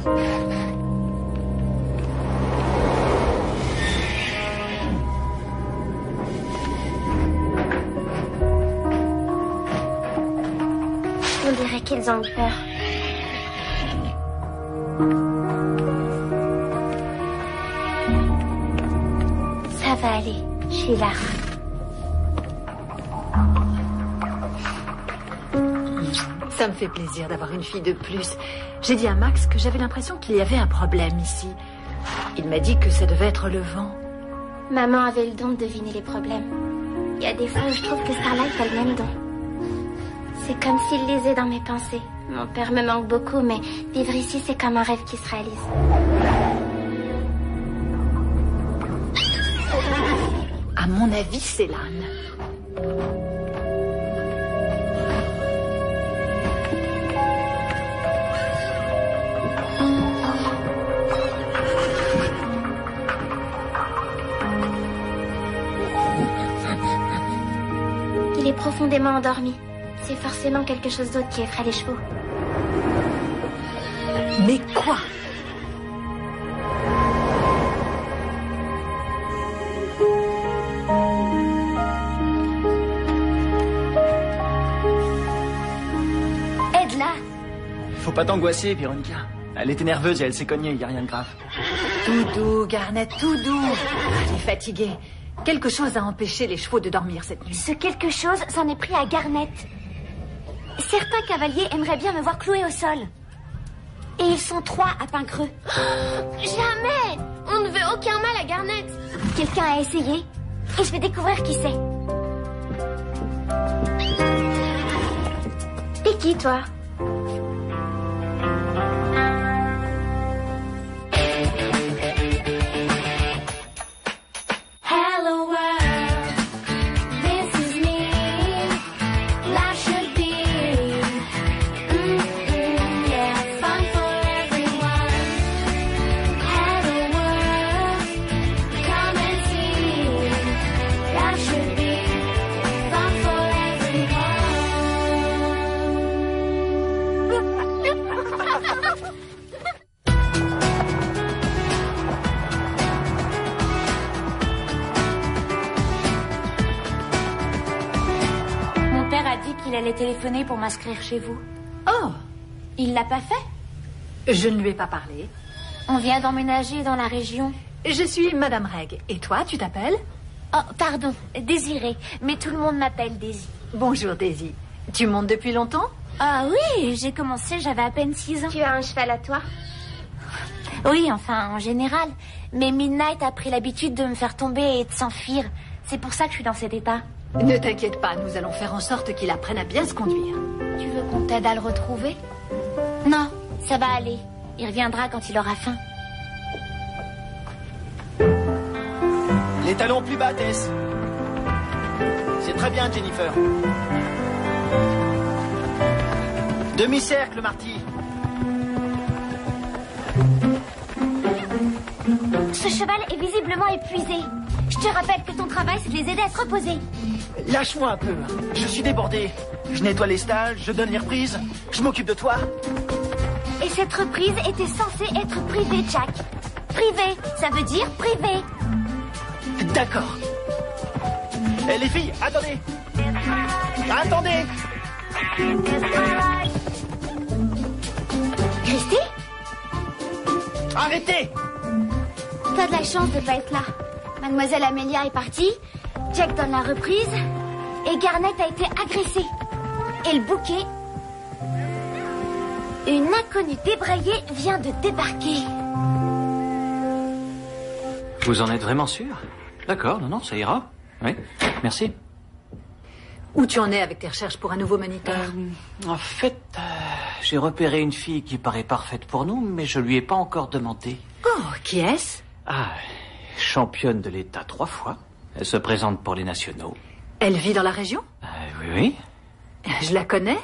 On dirait qu'ils ont eu peur. Ça va aller, je suis là. Ça me fait plaisir d'avoir une fille de plus. J'ai dit à Max que j'avais l'impression qu'il y avait un problème ici. Il m'a dit que ça devait être le vent. Maman avait le don de deviner les problèmes. Il y a des fois où je trouve que Starlight a le même don. C'est comme s'il lisait dans mes pensées. Mon père me manque beaucoup, mais vivre ici, c'est comme un rêve qui se réalise. À mon avis, c'est l'âne. Il est profondément endormi. C'est forcément quelque chose d'autre qui effraie les chevaux. Mais quoi? Aide-la. Faut pas t'angoisser, Véronica. Elle était nerveuse et elle s'est cognée, y a rien de grave. Tout doux, Garnet, tout doux. Elle est fatiguée. Quelque chose a empêché les chevaux de dormir cette nuit. Ce quelque chose s'en est pris à Garnet. Certains cavaliers aimeraient bien me voir clouée au sol. Et ils sont 3 à Pincreux. Jamais! On ne veut aucun mal à Garnet. Quelqu'un a essayé et je vais découvrir qui c'est. T'es qui, toi? Il allait téléphoner pour m'inscrire chez vous. Oh! Il l'a pas fait? Je ne lui ai pas parlé. On vient d'emménager dans la région. Je suis Madame Reg. Et toi, tu t'appelles? Oh, pardon, Désirée. Mais tout le monde m'appelle Daisy. Bonjour, Daisy. Tu montes depuis longtemps? Ah oui, j'ai commencé, j'avais à peine 6 ans. Tu as un cheval à toi? Oui, enfin, en général. Mais Midnight a pris l'habitude de me faire tomber et de s'enfuir. C'est pour ça que je suis dans cet état. Ne t'inquiète pas, nous allons faire en sorte qu'il apprenne à bien se conduire. Tu veux qu'on t'aide à le retrouver? Non, ça va aller. Il reviendra quand il aura faim. Les talons plus bas, Tess. C'est très bien, Jennifer. Demi-cercle, Marty. Ce cheval est visiblement épuisé. Je te rappelle que ton travail, c'est de les aider à se reposer. Lâche-moi un peu. Je suis débordé. Je nettoie les stalles, je donne les reprises. Je m'occupe de toi. Et cette reprise était censée être privée, Jack. Privée, ça veut dire privé. D'accord. Eh, les filles, attendez. Attendez. Christy? Arrêtez. T'as de la chance de pas être là. Mademoiselle Amelia est partie, Jack donne la reprise, et Garnet a été agressé. Et le bouquet... Une inconnue débraillée vient de débarquer. Vous en êtes vraiment sûr? D'accord, non, ça ira. Oui, merci. Où tu en es avec tes recherches pour un nouveau moniteur? En fait, j'ai repéré une fille qui paraît parfaite pour nous, mais je lui ai pas encore demandé. Oh, qui est-ce? Ah, championne de l'État 3 fois. Elle se présente pour les nationaux. Elle vit dans la région? Oui. Je la connais?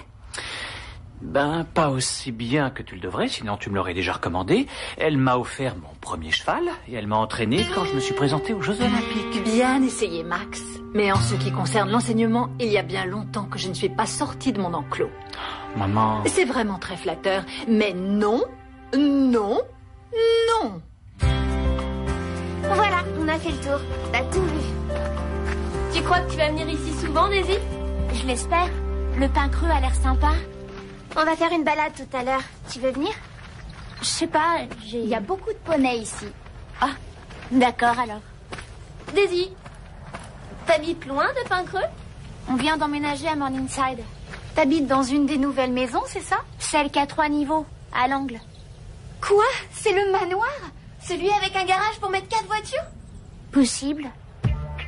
Ben, pas aussi bien que tu le devrais, sinon tu me l'aurais déjà recommandé. Elle m'a offert mon premier cheval et elle m'a entraîné quand je me suis présenté aux Jeux Olympiques. Bien essayé, Max. Mais en ce qui concerne l'enseignement, il y a bien longtemps que je ne suis pas sortie de mon enclos. Maman... C'est vraiment très flatteur, mais non, Non. Non. Voilà, on a fait le tour. T'as tout vu. Tu crois que tu vas venir ici souvent, Daisy? Je l'espère. Le pain creux a l'air sympa. On va faire une balade tout à l'heure. Tu veux venir? Je sais pas, Il y a beaucoup de poneys ici. Ah, d'accord alors. Daisy, t'habites loin de Pain-Creux? On vient d'emménager à Morningside. T'habites dans une des nouvelles maisons, c'est ça? Celle qui a 3 niveaux, à l'angle. Quoi? C'est le manoir? Celui avec un garage pour mettre 4 voitures? Possible.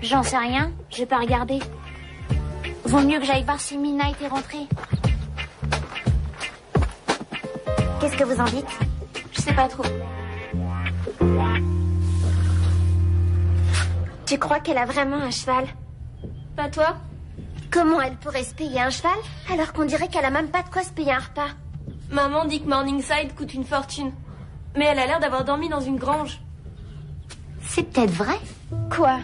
J'en sais rien, j'ai pas regardé. Vaut mieux que j'aille voir si Midnight est rentrée. Qu'est-ce que vous en dites? Je sais pas trop. Tu crois qu'elle a vraiment un cheval? Pas toi? Comment elle pourrait se payer un cheval alors qu'on dirait qu'elle a même pas de quoi se payer un repas? Maman dit que Morningside coûte une fortune. Mais elle a l'air d'avoir dormi dans une grange. C'est peut-être vrai. Quoi?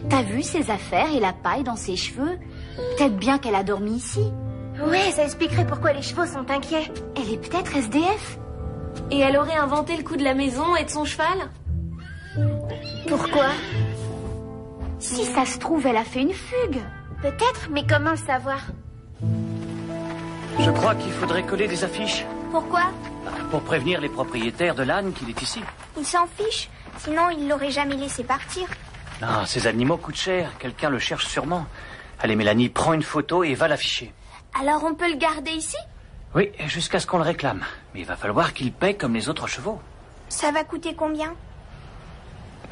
T'as vu ses affaires et la paille dans ses cheveux? Peut-être bien qu'elle a dormi ici. Ouais, ça expliquerait pourquoi les chevaux sont inquiets. Elle est peut-être SDF. Et elle aurait inventé le coup de la maison et de son cheval? Pourquoi? Si ça se trouve, elle a fait une fugue. Peut-être, mais comment le savoir? Je crois qu'il faudrait coller des affiches Pourquoi? pour prévenir les propriétaires de l'âne qu'il est ici. Il s'en fiche. Sinon, il l'aurait jamais laissé partir. Ah, ces animaux coûtent cher. Quelqu'un le cherche sûrement. Allez, Mélanie, prends une photo et va l'afficher. Alors on peut le garder ici? Oui, jusqu'à ce qu'on le réclame. Mais il va falloir qu'il paie comme les autres chevaux. Ça va coûter combien?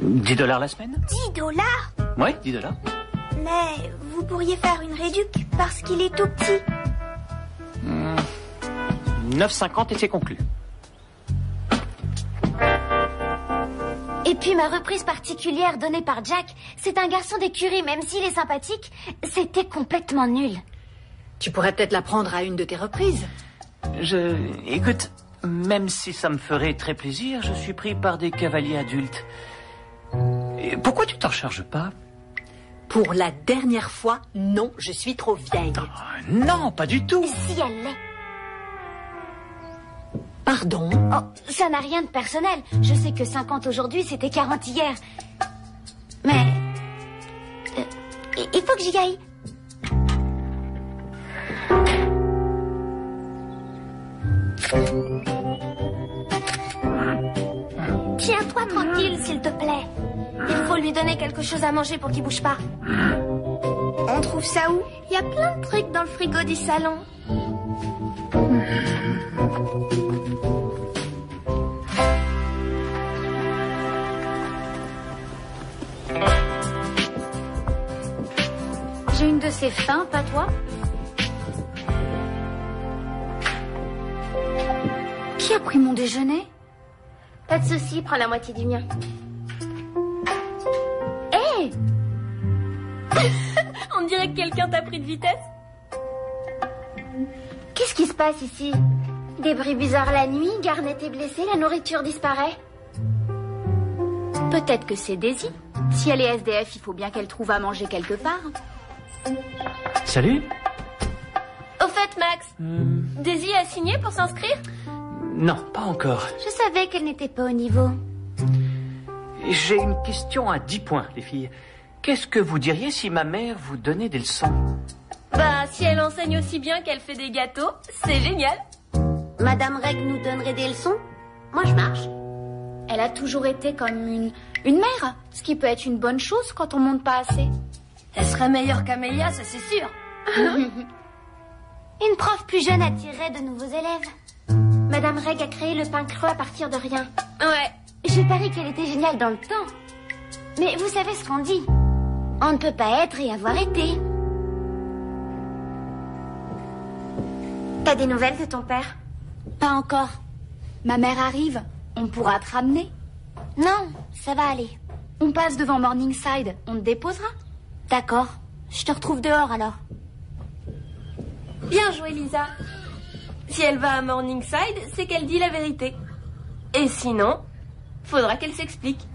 10 $ la semaine? 10 $? Oui, 10 $. Mais vous pourriez faire une réduc parce qu'il est tout petit. 9,50 et c'est conclu. Et puis ma reprise particulière donnée par Jack, c'est un garçon d'écurie, même s'il est sympathique, c'était complètement nul. Tu pourrais peut-être la prendre à une de tes reprises. Écoute, même si ça me ferait très plaisir, je suis pris par des cavaliers adultes. Et pourquoi tu t'en charges pas? Pour la dernière fois, non, je suis trop vieille. Non, pas du tout. Si elle l'est. Pardon? Oh, ça n'a rien de personnel. Je sais que 50 aujourd'hui, c'était 40 hier. Mais... il faut que j'y aille. Tiens-toi tranquille, s'il te plaît. Il faut lui donner quelque chose à manger pour qu'il bouge pas. On trouve ça où? Il y a plein de trucs dans le frigo du salon. J'ai une de ces fins, pas toi? Qui a pris mon déjeuner? Pas de souci, prends la moitié du mien. Hé! On dirait que quelqu'un t'a pris de vitesse. Qu'est-ce qui se passe ici? Des bruits bizarres la nuit, Garnet est blessée, la nourriture disparaît. Peut-être que c'est Daisy. Si elle est SDF, il faut bien qu'elle trouve à manger quelque part. Salut. Au fait, Max, Daisy a signé pour s'inscrire? Non, pas encore. Je savais qu'elle n'était pas au niveau. J'ai une question à 10 points, les filles. Qu'est-ce que vous diriez si ma mère vous donnait des leçons? Bah, si elle enseigne aussi bien qu'elle fait des gâteaux, c'est génial. Madame Reg nous donnerait des leçons? Moi, je marche. Elle a toujours été comme une mère, ce qui peut être une bonne chose quand on monte pas assez. Elle serait meilleure qu'Amélia, ça c'est sûr. Une prof plus jeune attirerait de nouveaux élèves. Madame Reg a créé le pain creux à partir de rien. Ouais. Je parie qu'elle était géniale dans le temps. Mais vous savez ce qu'on dit? On ne peut pas être et avoir été. T'as des nouvelles de ton père? Pas encore. Ma mère arrive. On pourra te ramener. Non, ça va aller. On passe devant Morningside. On te déposera. D'accord. Je te retrouve dehors alors. Bien joué, Lisa. Si elle va à Morningside, c'est qu'elle dit la vérité. Et sinon, faudra qu'elle s'explique.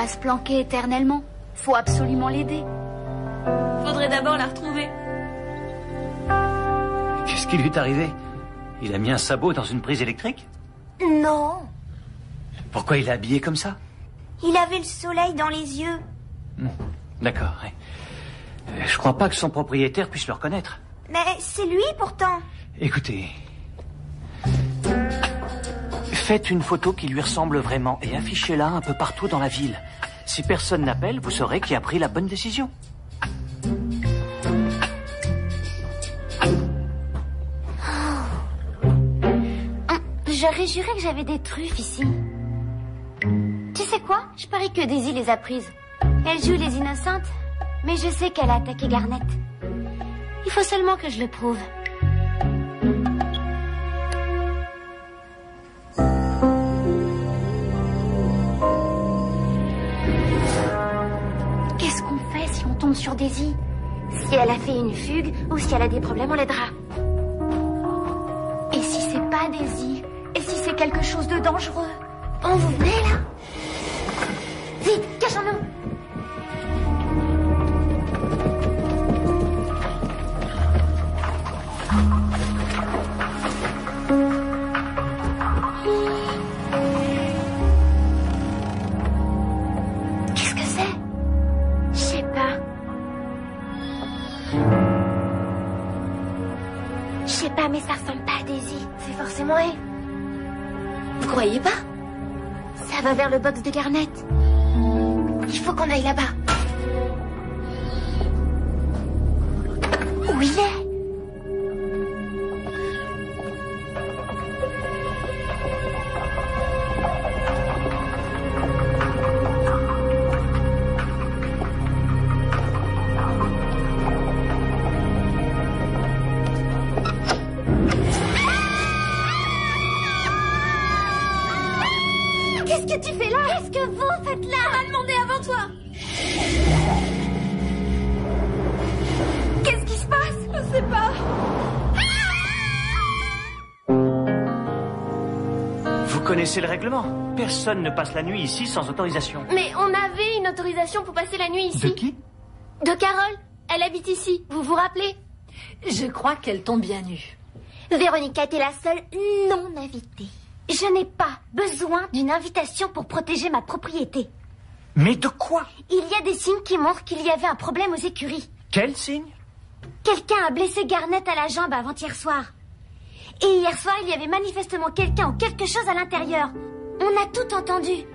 se planquer éternellement. Faut absolument l'aider. Faudrait d'abord la retrouver. Qu'est-ce qui lui est arrivé? Il a mis un sabot dans une prise électrique? Non. Pourquoi il est habillé comme ça? Il avait le soleil dans les yeux. D'accord, ouais. Je crois pas que son propriétaire puisse le reconnaître. Mais c'est lui pourtant. Écoutez... Faites une photo qui lui ressemble vraiment et affichez-la un peu partout dans la ville. Si personne n'appelle, vous saurez qui a pris la bonne décision. J'aurais juré que j'avais des truffes ici. Tu sais quoi? Je parie que Daisy les a prises. Elle joue les innocentes, mais je sais qu'elle a attaqué Garnet. Il faut seulement que je le prouve. Qu'est-ce qu'on fait si on tombe sur Daisy? Si elle a fait une fugue ou si elle a des problèmes, on l'aidera. Et si c'est pas Daisy? Et si c'est quelque chose de dangereux? Oh, vous venez là? Vite, cachons-nous! Qu'est-ce que c'est? Je sais pas. Je sais pas, mais ça ressemble pas à Daisy. C'est forcément elle. Vous croyez pas? Ça va vers le box de Garnet. Il faut qu'on aille là-bas. Où il est? Qu'est-ce que tu fais là? Qu'est-ce que vous faites là? On m'a demandé avant toi. Qu'est-ce qui se passe? Je sais pas. Vous connaissez le règlement. Personne ne passe la nuit ici sans autorisation. Mais on avait une autorisation pour passer la nuit ici. De qui? De Carole. Elle habite ici. Vous vous rappelez? Je crois qu'elle tombe bien nue. Véronica était la seule non invitée. Je n'ai pas besoin d'une invitation pour protéger ma propriété. Mais de quoi? Il y a des signes qui montrent qu'il y avait un problème aux écuries. Quel signe? Quelqu'un a blessé Garnet à la jambe avant-hier soir. Et hier soir, il y avait manifestement quelqu'un ou quelque chose à l'intérieur. On a tout entendu.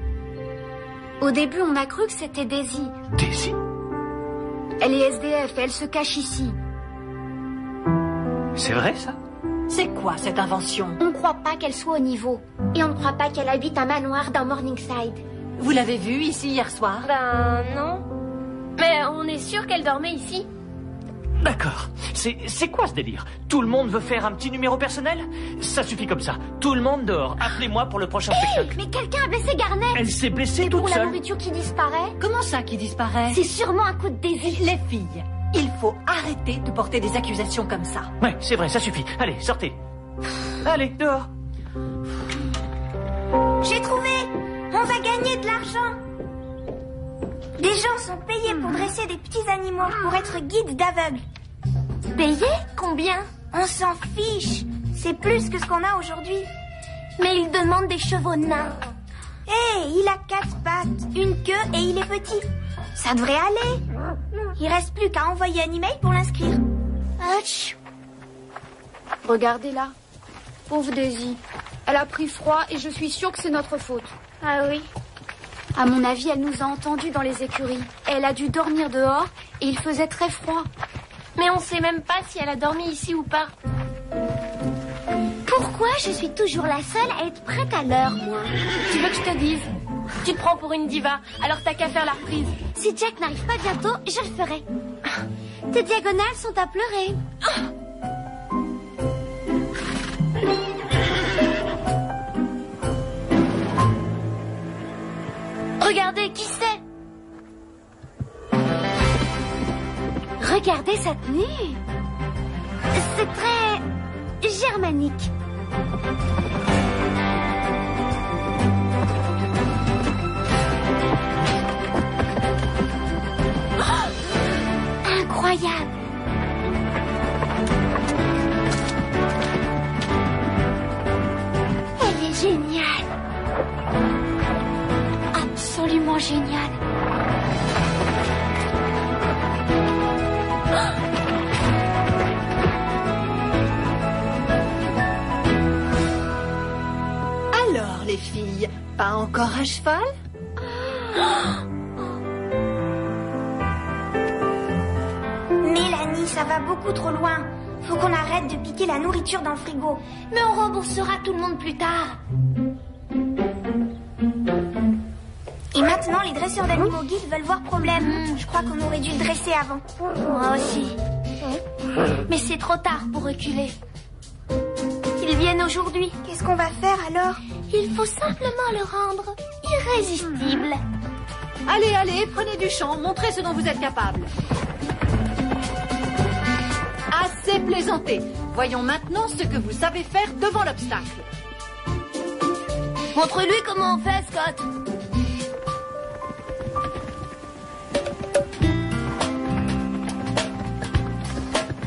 Au début, on a cru que c'était Daisy. Daisy? Elle est SDF et elle se cache ici. C'est vrai, ça? C'est quoi cette invention? On ne croit pas qu'elle soit au niveau. Et on ne croit pas qu'elle habite un manoir dans Morningside. Vous l'avez vue ici hier soir? Ben non. Mais on est sûr qu'elle dormait ici. D'accord. C'est quoi ce délire? Tout le monde veut faire un petit numéro personnel? Ça suffit comme ça. Tout le monde dehors. Appelez-moi pour le prochain spectacle. Mais quelqu'un a blessé Garnet. Elle s'est blessée Et toute pour la seule. nourriture qui disparaît, Comment ça qui disparaît? c'est sûrement un coup de Daisy. Les filles, il faut arrêter de porter des accusations comme ça. Ouais, c'est vrai, ça suffit. Allez, sortez. Allez, dehors. J'ai trouvé. On va gagner de l'argent. Des gens sont payés pour dresser des petits animaux, pour être guides d'aveugles. Payés? Combien? On s'en fiche. C'est plus que ce qu'on a aujourd'hui. Mais ils demandent des chevaux nains. Hé, il a 4 pattes, une queue et il est petit. Ça devrait aller. Il reste plus qu'à envoyer un email pour l'inscrire. Ouch. Regardez-la. Pauvre Daisy. Elle a pris froid et je suis sûre que c'est notre faute. Ah oui. À mon avis, elle nous a entendus dans les écuries. Elle a dû dormir dehors et il faisait très froid. Mais on sait même pas si elle a dormi ici ou pas. Pourquoi je suis toujours la seule à être prête à l'heure, moi? Tu veux que je te dise? Tu te prends pour une diva, alors t'as qu'à faire la reprise. Si Jack n'arrive pas bientôt, je le ferai. Tes diagonales sont à pleurer. Regardez, qui c'est? Regardez sa tenue. C'est très germanique. incroyable. Elle est géniale. Absolument géniale. Alors, les filles, pas encore à cheval? Mélanie, ça va beaucoup trop loin. Faut qu'on arrête de piquer la nourriture dans le frigo. Mais on remboursera tout le monde plus tard. Et maintenant, les dresseurs d'animaux guides veulent voir problème. Je crois qu'on aurait dû le dresser avant. Moi aussi. Mais c'est trop tard pour reculer. Ils viennent aujourd'hui. Qu'est-ce qu'on va faire alors? Il faut simplement le rendre irrésistible. Allez, allez, prenez du champ, montrez ce dont vous êtes capable. Assez plaisanté. Voyons maintenant ce que vous savez faire devant l'obstacle. Montre-lui comment on fait, Scott.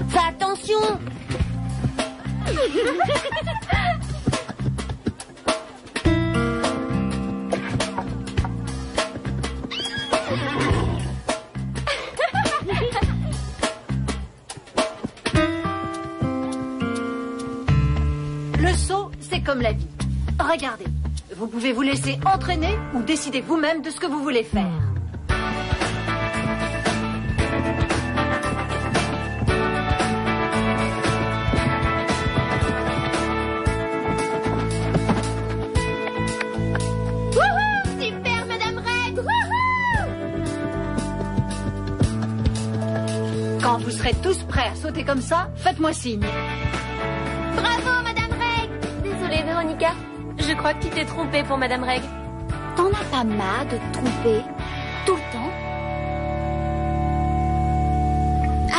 Fais attention. Le saut, c'est comme la vie. Regardez, vous pouvez vous laisser entraîner ou décider vous-même de ce que vous voulez faire. Wouhou! Super, Madame Reg! Wouhou! Quand vous serez tous prêts à sauter comme ça, faites-moi signe. Bravo, Madame Reg! Désolée, Véronica. Je crois que tu t'es trompée pour Madame Reg. T'en as pas marre de te tromper tout le temps?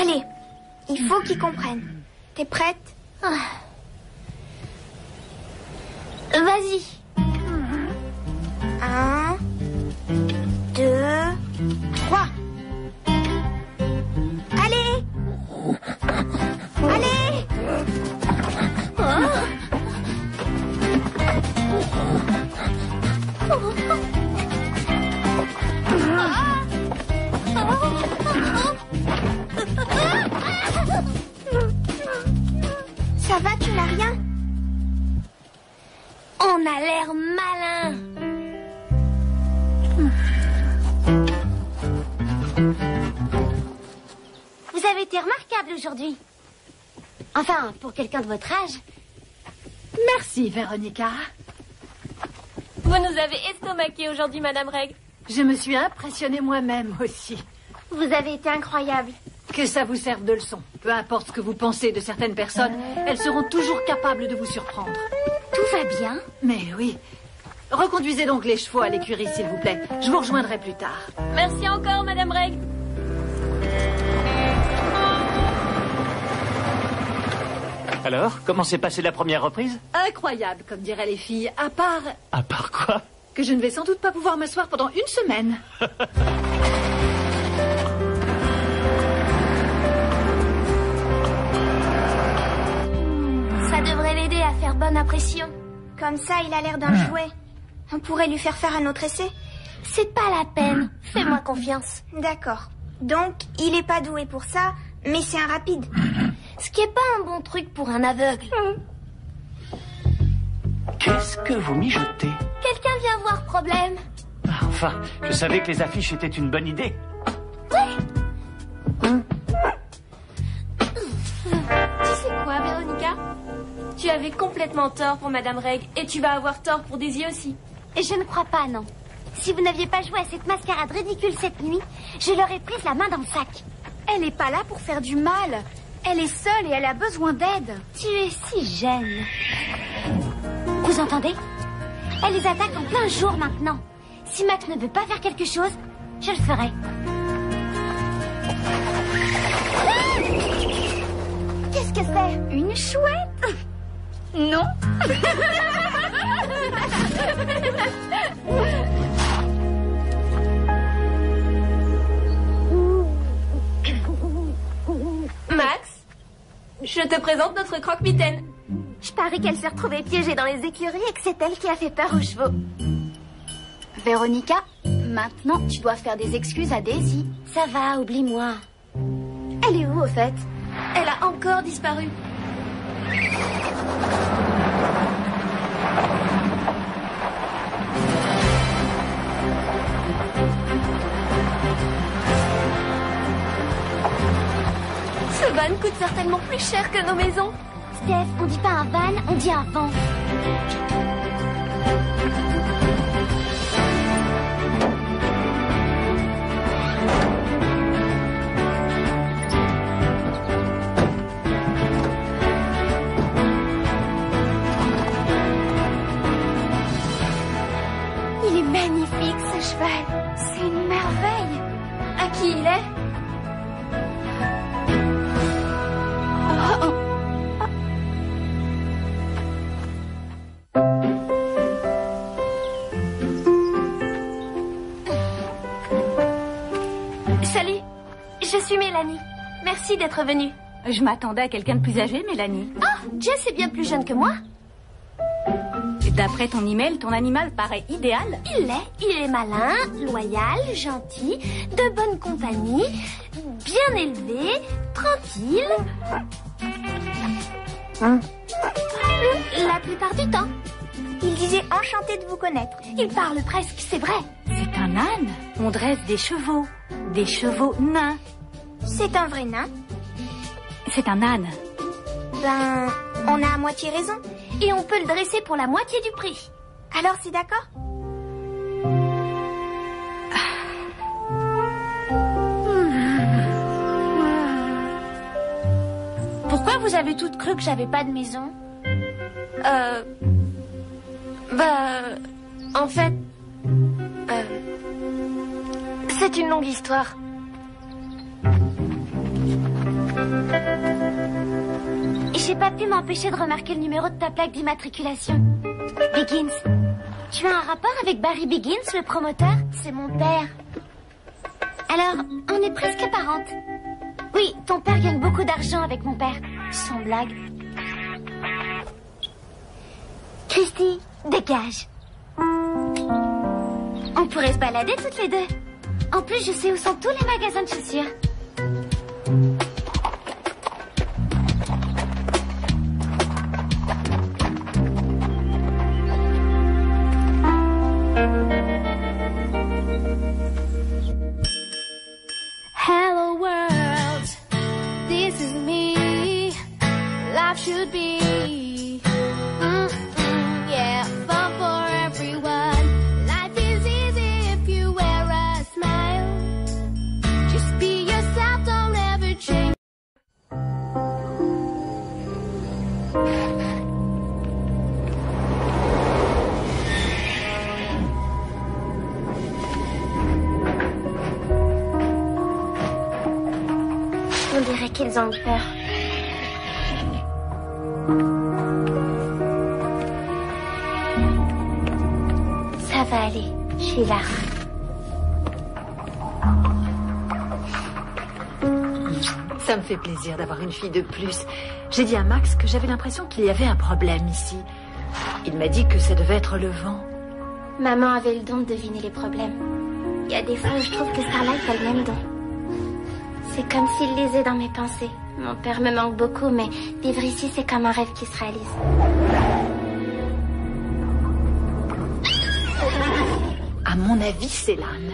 Allez, il faut qu'ils comprennent. T'es prête? Vas-y. 1, 2, 3. Allez! Allez! Ça va, tu n'as rien? On a l'air malin. Vous avez été remarquable aujourd'hui. Enfin, pour quelqu'un de votre âge. Merci, Véronica. Vous nous avez estomaqué aujourd'hui, Madame Reg. Je me suis impressionnée moi-même aussi. Vous avez été incroyable. Que ça vous serve de leçon. Peu importe ce que vous pensez de certaines personnes, elles seront toujours capables de vous surprendre. Tout va bien? Mais oui. Reconduisez donc les chevaux à l'écurie, s'il vous plaît. Je vous rejoindrai plus tard. Merci encore, Madame Reg. Alors, comment s'est passée la première reprise? Incroyable, comme diraient les filles. À part À part quoi? que je ne vais sans doute pas pouvoir m'asseoir pendant une semaine. Ça devrait l'aider à faire bonne impression. Comme ça, il a l'air d'un jouet. On pourrait lui faire un autre essai. C'est pas la peine. Fais-moi confiance. D'accord. Donc, il est pas doué pour ça, mais c'est un rapide. Ce qui est pas un bon truc pour un aveugle. Qu'est-ce que vous mijotez? Quelqu'un vient voir problème. Ah, enfin, je savais que les affiches étaient une bonne idée. Tu sais quoi, Véronica? Tu avais complètement tort pour Madame Reg et tu vas avoir tort pour Daisy aussi. Et je ne crois pas, non. Si vous n'aviez pas joué à cette mascarade ridicule cette nuit, je leur ai prise la main dans le sac. Elle n'est pas là pour faire du mal. Elle est seule et elle a besoin d'aide. Tu es si jeune. Vous entendez? Elle les attaque en plein jour maintenant. Si Max ne veut pas faire quelque chose, je le ferai. Qu'est-ce que c'est? Une chouette? Non. Je te présente notre croque-mitaine. Je parie qu'elle s'est retrouvée piégée dans les écuries et que c'est elle qui a fait peur aux chevaux. Véronica, maintenant tu dois faire des excuses à Daisy. Ça va, oublie-moi. Elle est où, au fait? Elle a encore disparu. Ce van coûte certainement plus cher que nos maisons. Steph, on dit pas un van, on dit un van. Il est magnifique ce cheval. C'est une merveille. À qui il est? Salut, je suis Mélanie. Merci d'être venue. Je m'attendais à quelqu'un de plus âgé, Mélanie. Oh, Jess est bien plus jeune que moi. D'après ton email, ton animal paraît idéal. Il est malin, loyal, gentil, de bonne compagnie, bien élevé, tranquille. La plupart du temps. Il disait enchanté de vous connaître. Il parle presque, c'est vrai. C'est un âne. On dresse des chevaux nains. C'est un vrai nain. C'est un âne. Ben, on a à moitié raison. Et on peut le dresser pour la moitié du prix. Alors c'est d'accord? Pourquoi vous avez toutes cru que j'avais pas de maison? En fait... c'est une longue histoire. J'ai pas pu m'empêcher de remarquer le numéro de ta plaque d'immatriculation. Biggins. Tu as un rapport avec Barry Biggins, le promoteur? C'est mon père. Alors, on est presque parentes. Oui, ton père gagne beaucoup d'argent avec mon père. Sans blague. Christy, dégage. On pourrait se balader toutes les deux. En plus, je sais où sont tous les magasins de chaussures. Hello world, this is me. Life should be, yeah, fun for everyone. Life is easy if you wear a smile. Just be yourself, don't ever change. On dirait qu'ils ont peur. Ça va aller, je suis là. Ça me fait plaisir d'avoir une fille de plus. J'ai dit à Max que j'avais l'impression qu'il y avait un problème ici. Il m'a dit que ça devait être le vent. Maman avait le don de deviner les problèmes. Il y a des fois où je trouve que Starlight a le même don. C'est comme s'il lisait dans mes pensées. Mon père me manque beaucoup, mais vivre ici, c'est comme un rêve qui se réalise. À mon avis, c'est l'âne.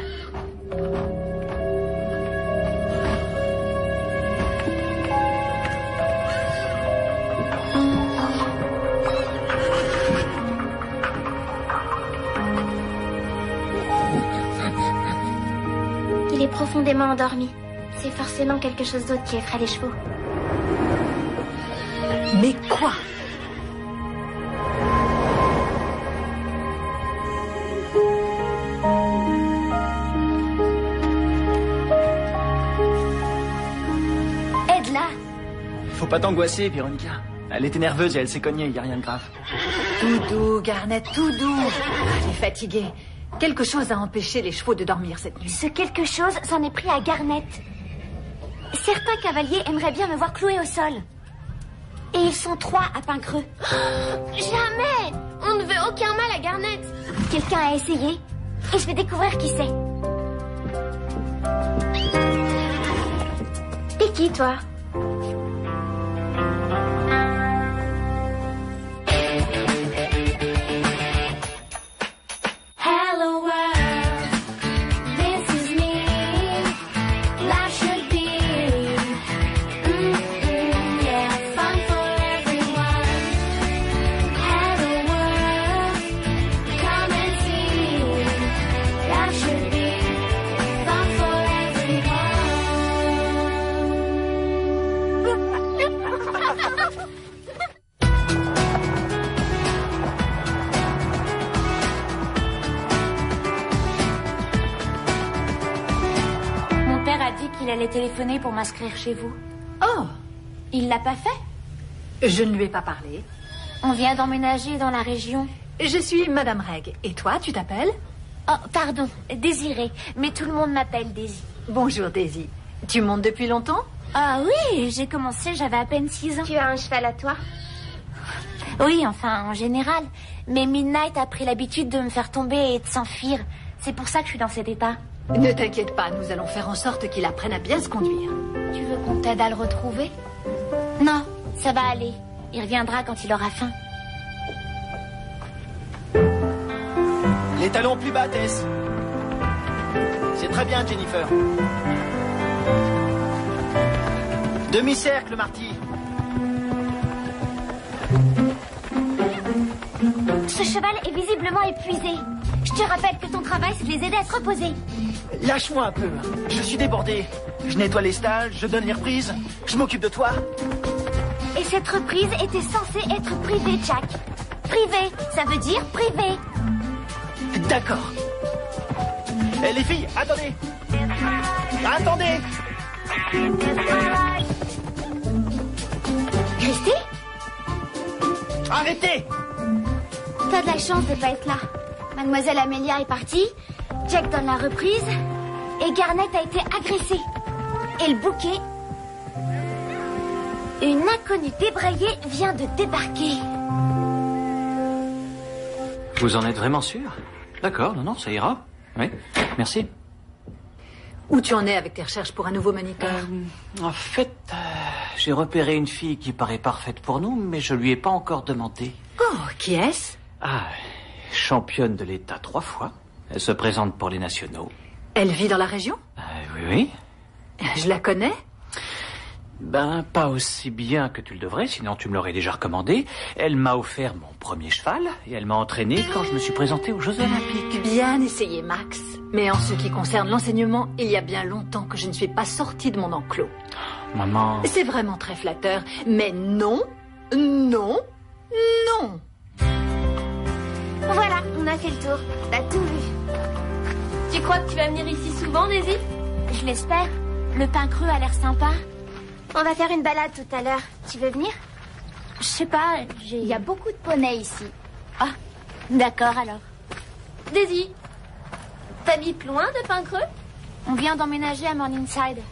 Il est profondément endormi. C'est forcément quelque chose d'autre qui effraie les chevaux. Mais quoi? Aide-la. Faut pas t'angoisser, Véronica. Elle était nerveuse et elle s'est cognée, y a rien de grave. Tout doux, Garnet, tout doux. Elle est fatiguée. Quelque chose a empêché les chevaux de dormir cette nuit. Ce quelque chose s'en est pris à Garnet. Certains cavaliers aimeraient bien me voir clouée au sol. Et ils sont 3 à pain creux. Jamais! On ne veut aucun mal à Garnet. Quelqu'un a essayé. Et je vais découvrir qui c'est. T'es qui, toi? Hello world, this is me. Life should be, yeah, fun for everyone. Hello world, come and see. Life should be fun for everyone. Mon père a dit qu'il allait téléphoner pour m'inscrire chez vous. Oh, Il l'a pas fait? je ne lui ai pas parlé. On vient d'emménager dans la région. Je suis Madame Reg. Et toi, tu t'appelles? Oh, pardon, Désirée. Mais tout le monde m'appelle Daisy. Bonjour Daisy. Tu montes depuis longtemps? Ah oui, j'ai commencé, j'avais à peine 6 ans. Tu as un cheval à toi? Oui, enfin, en général. Mais Midnight a pris l'habitude de me faire tomber et de s'enfuir. C'est pour ça que je suis dans cet état. Ne t'inquiète pas, nous allons faire en sorte qu'il apprenne à bien se conduire. Tu veux qu'on t'aide à le retrouver? Non, ça va aller. Il reviendra quand il aura faim. Les talons plus bas, Tess. C'est très bien, Jennifer. Demi-cercle, Marty. Ce cheval est visiblement épuisé. Je te rappelle que ton travail, c'est de les aider à se reposer. Lâche-moi un peu. Je suis débordé. Je nettoie les stalles, je donne les reprises. Je m'occupe de toi. Et cette reprise était censée être privée, Jack. Privée, ça veut dire privé. D'accord. Eh, les filles, attendez. Attendez. Christy, Arrêtez. t'as de la chance de pas être là. Mademoiselle Amelia est partie, Jack donne la reprise, et Garnet a été agressée. Et le bouquet... Une inconnue débraillée vient de débarquer. Vous en êtes vraiment sûr? D'accord, non, ça ira. Oui, merci. Où tu en es avec tes recherches pour un nouveau moniteur? En fait, j'ai repéré une fille qui paraît parfaite pour nous, mais je lui ai pas encore demandé. Oh, qui est-ce? Ah, championne de l'État 3 fois. Elle se présente pour les nationaux. Elle vit dans la région? Oui. Je la connais? Ben, pas aussi bien que tu le devrais, sinon tu me l'aurais déjà recommandé. Elle m'a offert mon premier cheval et elle m'a entraîné quand je me suis présenté aux Jeux Olympiques. Bien essayé, Max. Mais en ce qui concerne l'enseignement, il y a bien longtemps que je ne suis pas sortie de mon enclos. Maman... C'est vraiment très flatteur, mais non, non, non. Voilà, on a fait le tour. T'as tout vu. Tu crois que tu vas venir ici souvent, Daisy? Je l'espère. Le pain creux a l'air sympa. On va faire une balade tout à l'heure. Tu veux venir? Je sais pas, Il y a beaucoup de poneys ici. Ah, d'accord alors. Daisy, t'habites loin de Pincreux? On vient d'emménager à Morningside.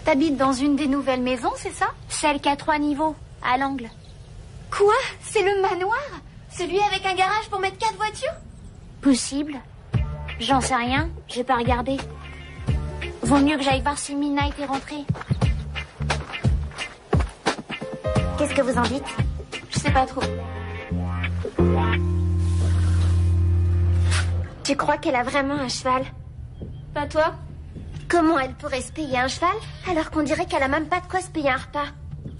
T'habites dans une des nouvelles maisons, c'est ça? Celle qui a 3 niveaux, à l'angle. Quoi? C'est le manoir? Celui avec un garage pour mettre 4 voitures? Possible. J'en sais rien, j'ai pas regardé. Vaut mieux que j'aille voir si Midnight est rentré. Qu'est-ce que vous en dites? Je sais pas trop. Tu crois qu'elle a vraiment un cheval? Pas toi? Comment elle pourrait se payer un cheval alors qu'on dirait qu'elle a même pas de quoi se payer un repas?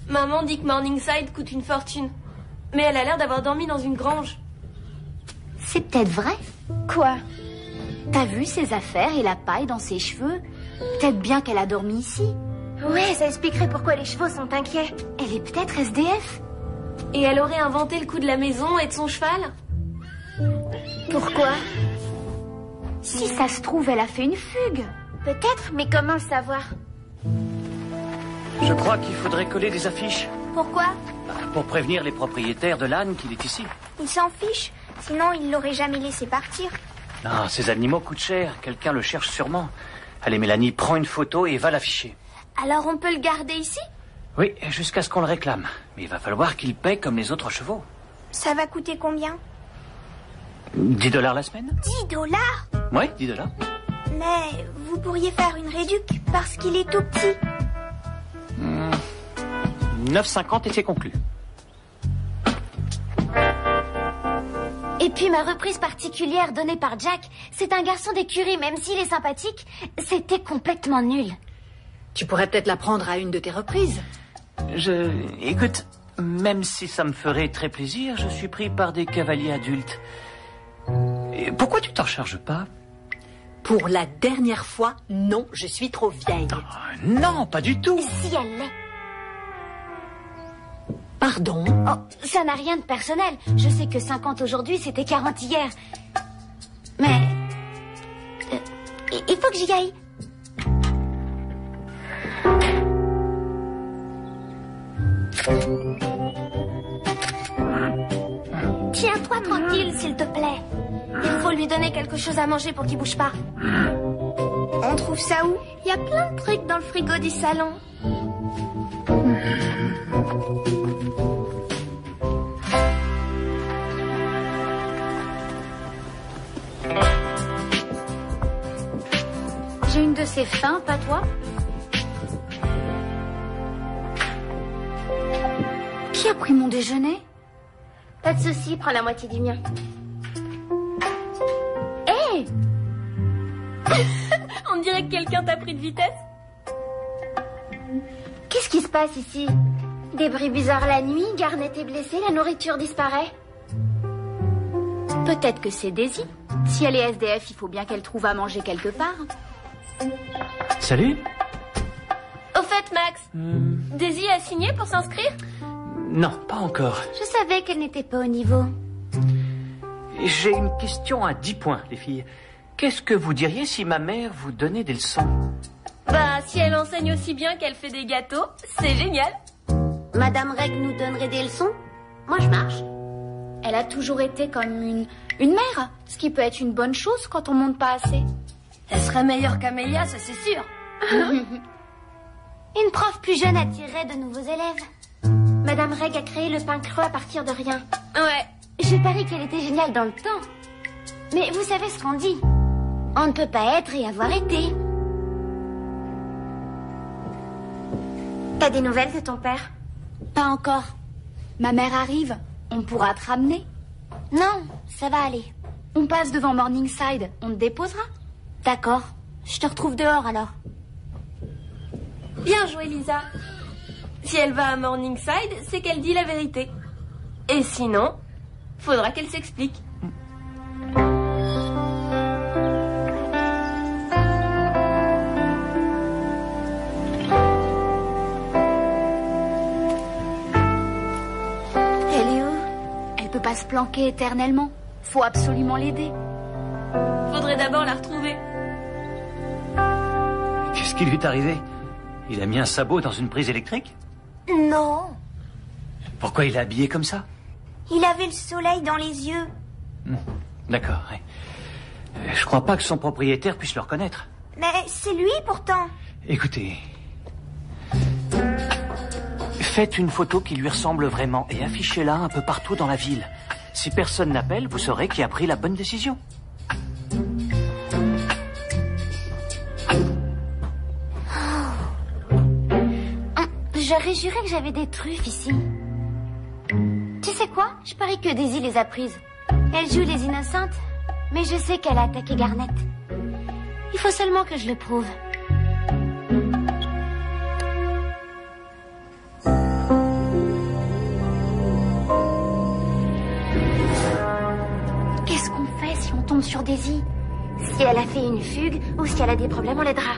Maman dit que Morningside coûte une fortune. Mais elle a l'air d'avoir dormi dans une grange. C'est peut-être vrai. Quoi? T'as vu ses affaires et la paille dans ses cheveux? Peut-être bien qu'elle a dormi ici. Ouais, ça expliquerait pourquoi les chevaux sont inquiets. Elle est peut-être SDF. Et elle aurait inventé le coup de la maison et de son cheval? Pourquoi? Si ça se trouve, elle a fait une fugue. Peut-être, mais comment le savoir? Je crois qu'il faudrait coller des affiches Pourquoi? pour prévenir les propriétaires de l'âne qu'il est ici. Il s'en fiche. Sinon, il l'aurait jamais laissé partir. Non, ces animaux coûtent cher. Quelqu'un le cherche sûrement. Allez, Mélanie, prends une photo et va l'afficher. Alors on peut le garder ici? Oui, jusqu'à ce qu'on le réclame. Mais il va falloir qu'il paie comme les autres chevaux. Ça va coûter combien? 10 $ la semaine? 10 $? Oui, 10 $. Mais vous pourriez faire une réduc parce qu'il est tout petit. 9,50 et c'est conclu. Et puis ma reprise particulière donnée par Jack, c'est un garçon d'écurie, même s'il est sympathique, c'était complètement nul. Tu pourrais peut-être la prendre à une de tes reprises. Écoute, même si ça me ferait très plaisir, je suis pris par des cavaliers adultes. Et pourquoi tu t'en charges pas? Pour la dernière fois, non, je suis trop vieille. Non, pas du tout. Si elle l'est. Pardon? Oh, ça n'a rien de personnel. Je sais que 50 aujourd'hui, c'était 40 hier. Mais... il faut que j'y aille. Tiens-toi tranquille, s'il te plaît. Il faut lui donner quelque chose à manger pour qu'il bouge pas. On trouve ça où? Il y a plein de trucs dans le frigo du salon. J'ai une de ces fins, pas toi? Qui a pris mon déjeuner? Pas de souci, prends la moitié du mien. Hé! On dirait que quelqu'un t'a pris de vitesse. Qu'est-ce qui se passe ici? Des bruits bizarres la nuit, Garnet est blessée, la nourriture disparaît. Peut-être que c'est Daisy. Si elle est SDF, il faut bien qu'elle trouve à manger quelque part. Salut. Au fait, Max, Daisy a signé pour s'inscrire? Non, pas encore. Je savais qu'elle n'était pas au niveau. J'ai une question à 10 points, les filles. Qu'est-ce que vous diriez si ma mère vous donnait des leçons? Bah, si elle enseigne aussi bien qu'elle fait des gâteaux, c'est génial. Madame Reg nous donnerait des leçons? Moi, je marche. Elle a toujours été comme une mère, ce qui peut être une bonne chose quand on monte pas assez. Elle serait meilleure qu'Amélia, ça c'est sûr. Une prof plus jeune attirerait de nouveaux élèves. Madame Reg a créé le pain creux à partir de rien. Ouais. Je parie qu'elle était géniale dans le temps. Mais vous savez ce qu'on dit? On ne peut pas être et avoir été. T'as des nouvelles de ton père? Pas encore. Ma mère arrive. On pourra te ramener. Non, ça va aller. On passe devant Morningside. On te déposera. D'accord. Je te retrouve dehors alors. Bien joué, Lisa. Si elle va à Morningside, c'est qu'elle dit la vérité. Et sinon, faudra qu'elle s'explique. Elle est où? Elle peut pas se planquer éternellement. Faut absolument l'aider. Faudrait d'abord la retrouver. Qu'est-ce qui lui est arrivé? Il a mis un sabot dans une prise électrique? Non. Pourquoi il est habillé comme ça? Il avait le soleil dans les yeux. D'accord. Ouais. Je crois pas que son propriétaire puisse le reconnaître. Mais c'est lui pourtant. Écoutez. Faites une photo qui lui ressemble vraiment et affichez-la un peu partout dans la ville. Si personne n'appelle, vous saurez qui a pris la bonne décision. J'aurais juré que j'avais des truffes ici. Tu sais quoi? Je parie que Daisy les a prises. Elle joue les innocentes, mais je sais qu'elle a attaqué Garnet. Il faut seulement que je le prouve. Qu'est-ce qu'on fait si on tombe sur Daisy? Si elle a fait une fugue ou si elle a des problèmes, on l'aidera.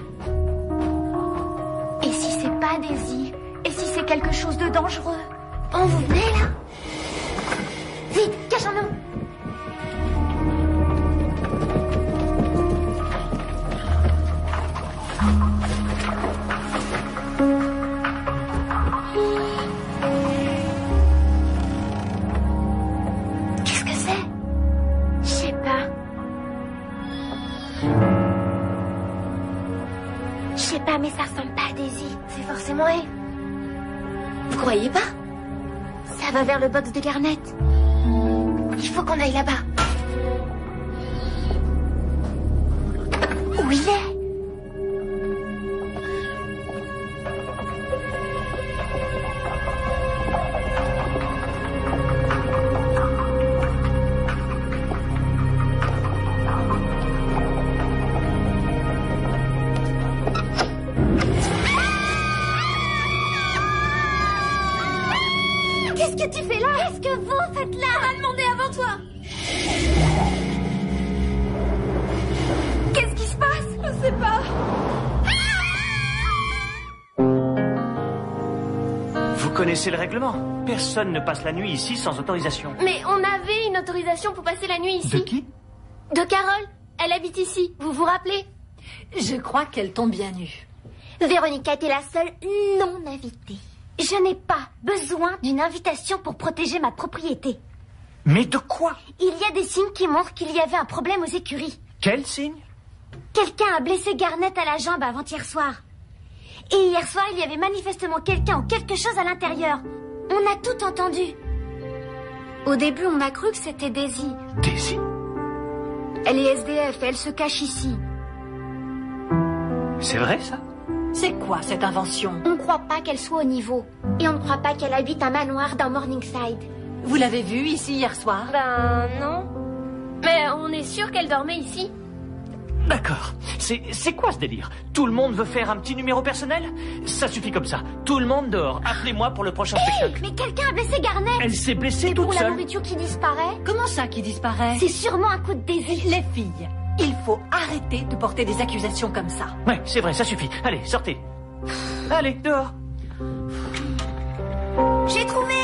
Et si c'est pas Daisy? Et si c'est quelque chose de dangereux? Bon, vous venez là? Vite, cachons-nous! Qu'est-ce que c'est? Je sais pas. Je sais pas, mais ça ressemble pas à Daisy. C'est forcément elle. Vous croyez pas? Ça va vers le box de Garnet. Il faut qu'on aille là-bas. Où il est? Qu'est-ce que tu fais là? Qu'est-ce que vous faites là? On m'a demandé avant toi. Qu'est-ce qui se passe? Je sais pas. Vous connaissez le règlement. Personne ne passe la nuit ici sans autorisation. Mais on avait une autorisation pour passer la nuit ici. De qui? De Carole. Elle habite ici. Vous vous rappelez? Je crois qu'elle tombe bien nue. Véronica était la seule non invitée. Je n'ai pas besoin d'une invitation pour protéger ma propriété. Mais de quoi? Il y a des signes qui montrent qu'il y avait un problème aux écuries. Quel signe? Quelqu'un a blessé Garnet à la jambe avant-hier soir. Et hier soir, il y avait manifestement quelqu'un ou quelque chose à l'intérieur. On a tout entendu. Au début, on a cru que c'était Daisy. Daisy? Elle est SDF, elle se cache ici. C'est vrai, ça? C'est quoi cette invention? On ne croit pas qu'elle soit au niveau. Et on ne croit pas qu'elle habite un manoir dans Morningside. Vous l'avez vue ici hier soir? Ben non. Mais on est sûr qu'elle dormait ici. D'accord. C'est quoi ce délire? Tout le monde veut faire un petit numéro personnel? Ça suffit comme ça. Tout le monde dehors. Appelez-moi pour le prochain spectacle. Mais quelqu'un a blessé Garnet. Elle s'est blessée Et toute pour la seule. nourriture qui disparaît, Comment ça qui disparaît? c'est sûrement un coup de Daisy. Les filles, il faut arrêter de porter des accusations comme ça. Ouais, c'est vrai, ça suffit. Allez, sortez. Allez, dehors. J'ai trouvé.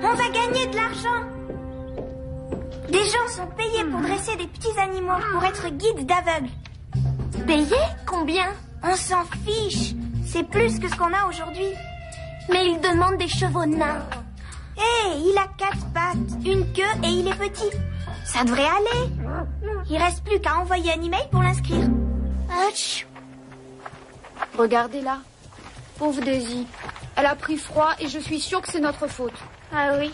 On va gagner de l'argent. Des gens sont payés pour dresser des petits animaux, pour être guides d'aveugles. Payé? Combien? On s'en fiche. C'est plus que ce qu'on a aujourd'hui. Mais il demande des chevaux nains. Hé, il a 4 pattes, une queue et il est petit. Ça devrait aller. Il reste plus qu'à envoyer un email pour l'inscrire. Ouch. Regardez là. Pauvre Daisy. Elle a pris froid et je suis sûre que c'est notre faute. Ah oui.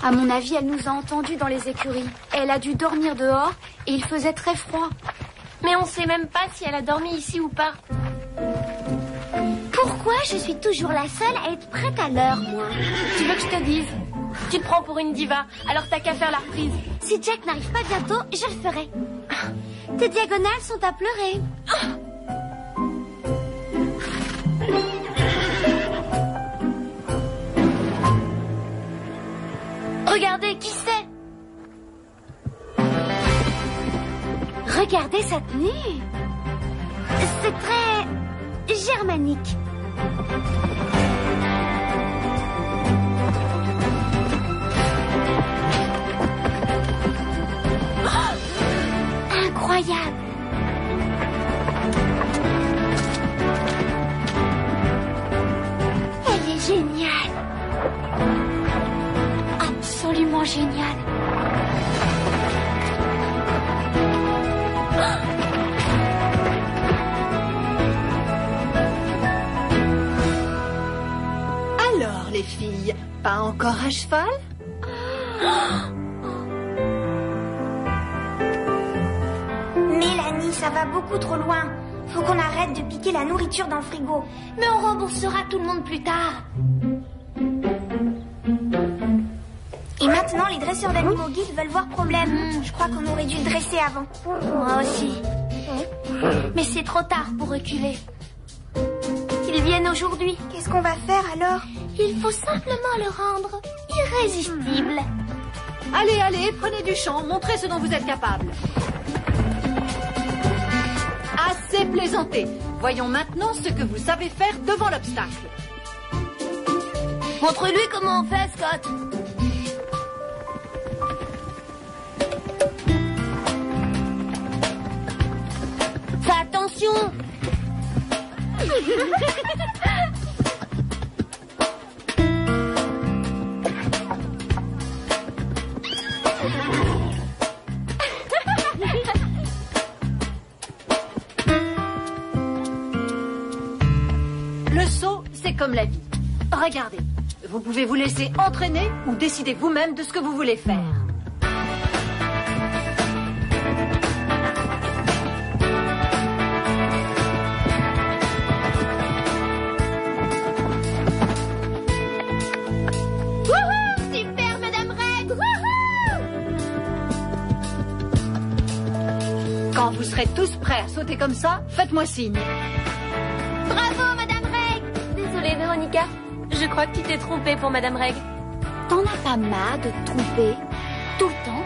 À mon avis, elle nous a entendus dans les écuries. Elle a dû dormir dehors et il faisait très froid. Mais on sait même pas si elle a dormi ici ou pas. Pourquoi je suis toujours la seule à être prête à l'heure, moi? Tu veux que je te dise? Tu te prends pour une diva, alors t'as qu'à faire la reprise. Si Jack n'arrive pas bientôt, je le ferai. Tes diagonales sont à pleurer. Regardez, qui c'est? Regardez sa tenue. C'est très germanique. Oh, incroyable. Elle est géniale. Absolument géniale. Alors, les filles, pas encore à cheval? Mélanie, ça va beaucoup trop loin. Faut qu'on arrête de piquer la nourriture dans le frigo. Mais on remboursera tout le monde plus tard. Et maintenant, les dresseurs d'animaux guides veulent voir problème. Je crois qu'on aurait dû le dresser avant. Moi aussi. Mais c'est trop tard pour reculer. Ils viennent aujourd'hui. Qu'est-ce qu'on va faire alors? Il faut simplement le rendre irrésistible. Allez, allez, prenez du champ, montrez ce dont vous êtes capable. Assez plaisanté. Voyons maintenant ce que vous savez faire devant l'obstacle. Montre-lui comment on fait, Scott. Fais attention. Le saut, c'est comme la vie. Regardez, Vous pouvez vous laisser entraîner ou décider vous-même de ce que vous voulez faire. Wouhou! Super, Madame Reg! Wouhou! Quand vous serez tous prêts à sauter comme ça, faites-moi signe. Bravo, Madame Reg! Désolée, Véronica. Je crois que tu t'es trompée pour Madame Reg. T'en as pas marre de te tromper tout le temps?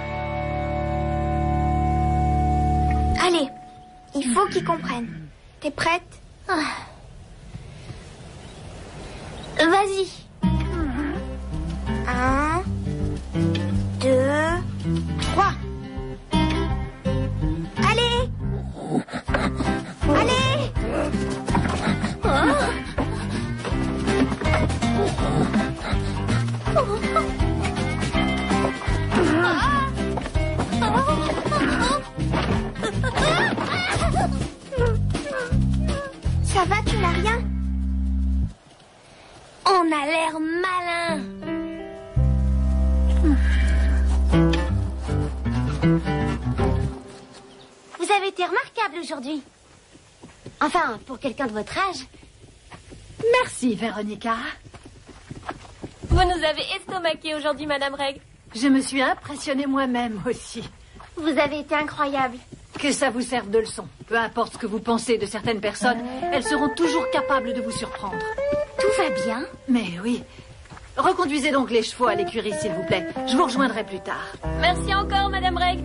Allez, il faut qu'ils comprennent. T'es prête? Vas-y. 1, 2, 3. Allez! Allez! Ça va, tu n'as rien? On a l'air malin. Vous avez été remarquable aujourd'hui. Enfin, pour quelqu'un de votre âge. Merci, Véronica. Vous nous avez estomaqué aujourd'hui, Madame Reg. Je me suis impressionnée moi-même aussi. Vous avez été incroyable. Que ça vous serve de leçon. Peu importe ce que vous pensez de certaines personnes, elles seront toujours capables de vous surprendre. Tout va bien? Mais oui. Reconduisez donc les chevaux à l'écurie, s'il vous plaît. Je vous rejoindrai plus tard. Merci encore, Madame Reg.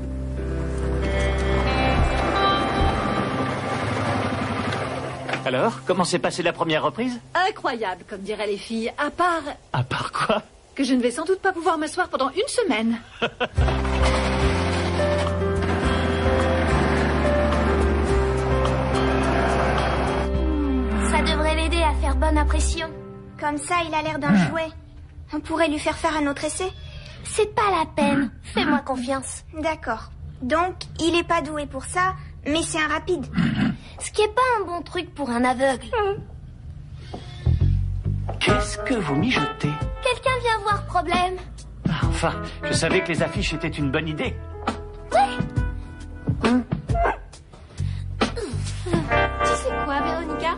Alors, comment s'est passée la première reprise? Incroyable, comme diraient les filles, à part À part quoi? que je ne vais sans doute pas pouvoir m'asseoir pendant une semaine. Ça devrait l'aider à faire bonne impression. Comme ça, il a l'air d'un jouet. On pourrait lui faire un autre essai. C'est pas la peine. Fais-moi confiance. D'accord. Donc, il est pas doué pour ça, mais c'est un rapide. Ce qui est pas un bon truc pour un aveugle. Qu'est-ce que vous mijotez? Quelqu'un vient voir problème. Ah, enfin, je savais que les affiches étaient une bonne idée. Tu sais quoi, Véronica?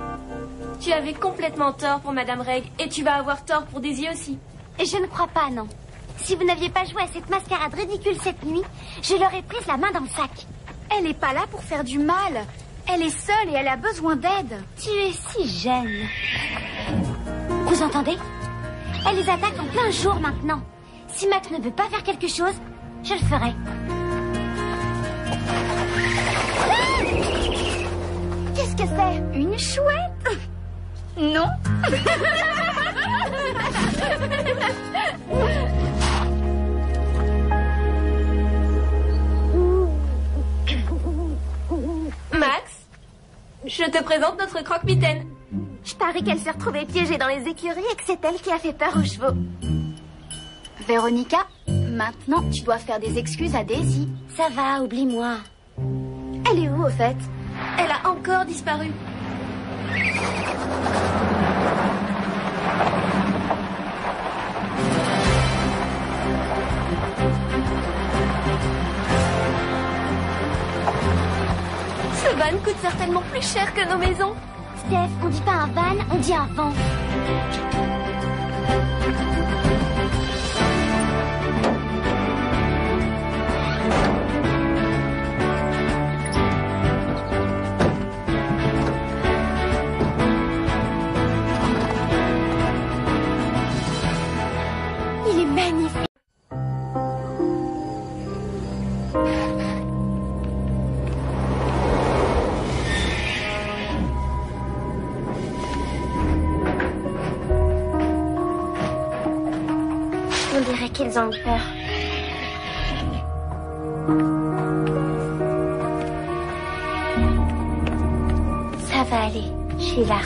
Tu avais complètement tort pour Madame Reg et tu vas avoir tort pour Daisy aussi. Et je ne crois pas, non. Si vous n'aviez pas joué à cette mascarade ridicule cette nuit, je leur ai prise la main dans le sac. Elle n'est pas là pour faire du mal. Elle est seule et elle a besoin d'aide. Tu es si jeune. Vous entendez? Elle les attaque en plein jour maintenant. Si Max ne veut pas faire quelque chose, je le ferai. Qu'est-ce que c'est? Une chouette? Non. Max, je te présente notre croque-mitaine. Je parie qu'elle s'est retrouvée piégée dans les écuries et que c'est elle qui a fait peur aux chevaux. Véronica, maintenant tu dois faire des excuses à Daisy. Ça va, oublie-moi. Elle est où au fait? Elle a encore disparu. Ce van coûte certainement plus cher que nos maisons. Steph, on dit pas un van, on dit un vent. Il est magnifique. On dirait qu'ils ont eu peur. Ça va aller, je suis là.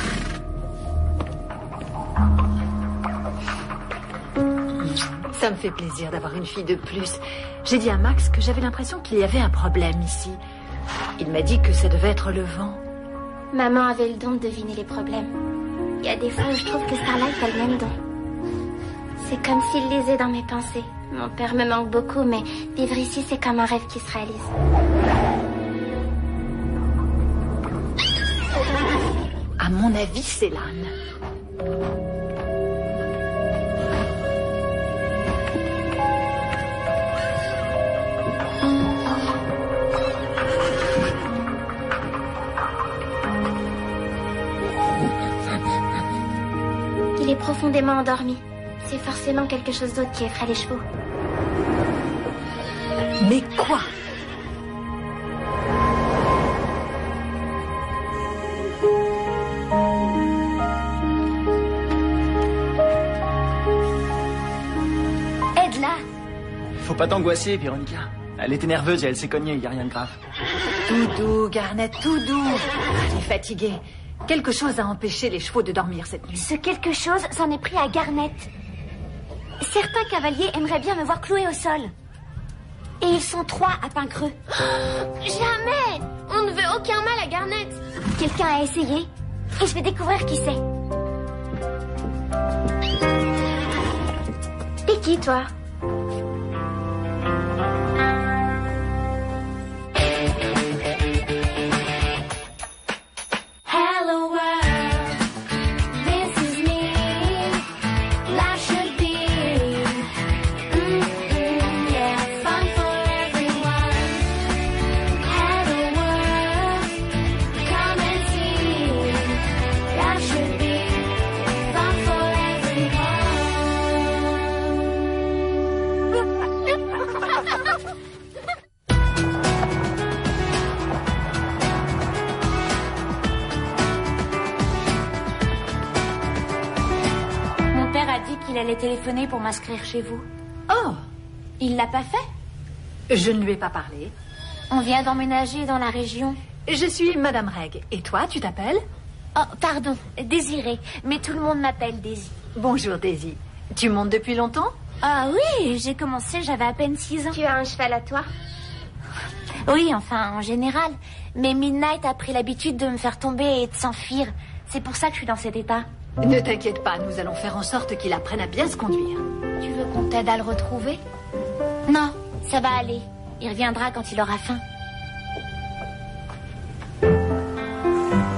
Ça me fait plaisir d'avoir une fille de plus. J'ai dit à Max que j'avais l'impression qu'il y avait un problème ici. Il m'a dit que ça devait être le vent. Maman avait le don de deviner les problèmes. Il y a des fois où je trouve que Starlight a le même don. C'est comme s'il lisait dans mes pensées. Mon père me manque beaucoup, mais vivre ici, c'est comme un rêve qui se réalise. À mon avis, c'est l'âne. Il est profondément endormi. C'est forcément quelque chose d'autre qui effraie les chevaux. Mais quoi? Aide-la. Faut pas t'angoisser, Véronica. Elle était nerveuse et elle s'est cognée, y a rien de grave. Tout doux, Garnet, tout doux. Elle est fatiguée. Quelque chose a empêché les chevaux de dormir cette nuit. Ce quelque chose s'en est pris à Garnet. Certains cavaliers aimeraient bien me voir clouée au sol. Et ils sont 3 à pain creux. Jamais! On ne veut aucun mal à Garnet. Quelqu'un a essayé. Et je vais découvrir qui c'est. T'es qui, toi? Il allait téléphoner pour m'inscrire chez vous. Oh! Il l'a pas fait? Je ne lui ai pas parlé. On vient d'emménager dans la région. Je suis Madame Reg. Et toi, tu t'appelles? Oh, pardon, Désirée. Mais tout le monde m'appelle Daisy. Bonjour, Daisy. Tu montes depuis longtemps? Ah oui, j'ai commencé, j'avais à peine 6 ans. Tu as un cheval à toi? Oui, enfin, en général. Mais Midnight a pris l'habitude de me faire tomber et de s'enfuir. C'est pour ça que je suis dans cet état. Ne t'inquiète pas, nous allons faire en sorte qu'il apprenne à bien se conduire. Tu veux qu'on t'aide à le retrouver? Non, ça va aller. Il reviendra quand il aura faim.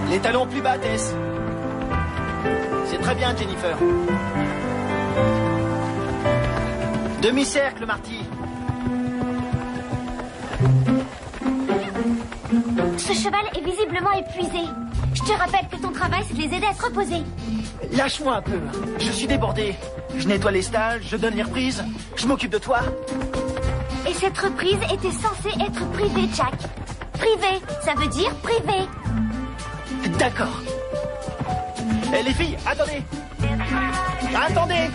Les talons plus bas, Tess. C'est très bien, Jennifer. Demi-cercle, Marty. Ce cheval est visiblement épuisé. Je te rappelle que ton travail, c'est de les aider à se reposer. Lâche-moi un peu. Je suis débordé. Je nettoie les stalles, je donne les reprises. Je m'occupe de toi. Et cette reprise était censée être privée, Jack. Privée, ça veut dire privé. D'accord. Eh, les filles, attendez. Attendez.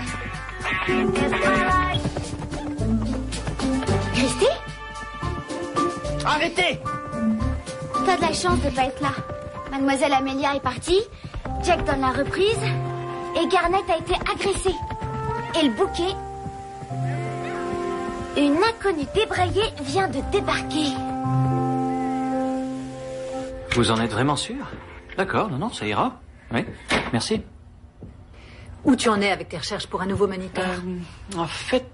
Christy? Arrêtez. T'as de la chance de pas être là. Mademoiselle Amelia est partie, Jack donne la reprise, et Garnet a été agressé. Et le bouquet... Une inconnue débraillée vient de débarquer. Vous en êtes vraiment sûr? D'accord, non, ça ira. Oui, merci. Où tu en es avec tes recherches pour un nouveau moniteur? En fait,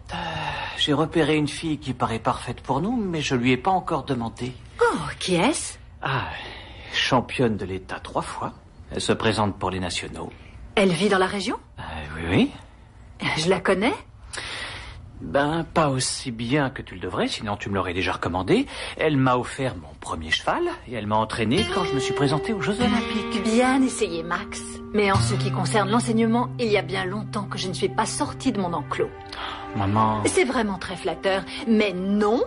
j'ai repéré une fille qui paraît parfaite pour nous, mais je lui ai pas encore demandé. Oh, qui est-ce? Ah, championne de l'État 3 fois. Elle se présente pour les nationaux. Elle vit dans la région? Oui. Je la connais? Ben, pas aussi bien que tu le devrais, sinon tu me l'aurais déjà recommandé. Elle m'a offert mon premier cheval et elle m'a entraîné quand je me suis présenté aux Jeux Olympiques. Bien essayé, Max. Mais en ce qui concerne l'enseignement, il y a bien longtemps que je ne suis pas sortie de mon enclos. Maman... C'est vraiment très flatteur, mais non.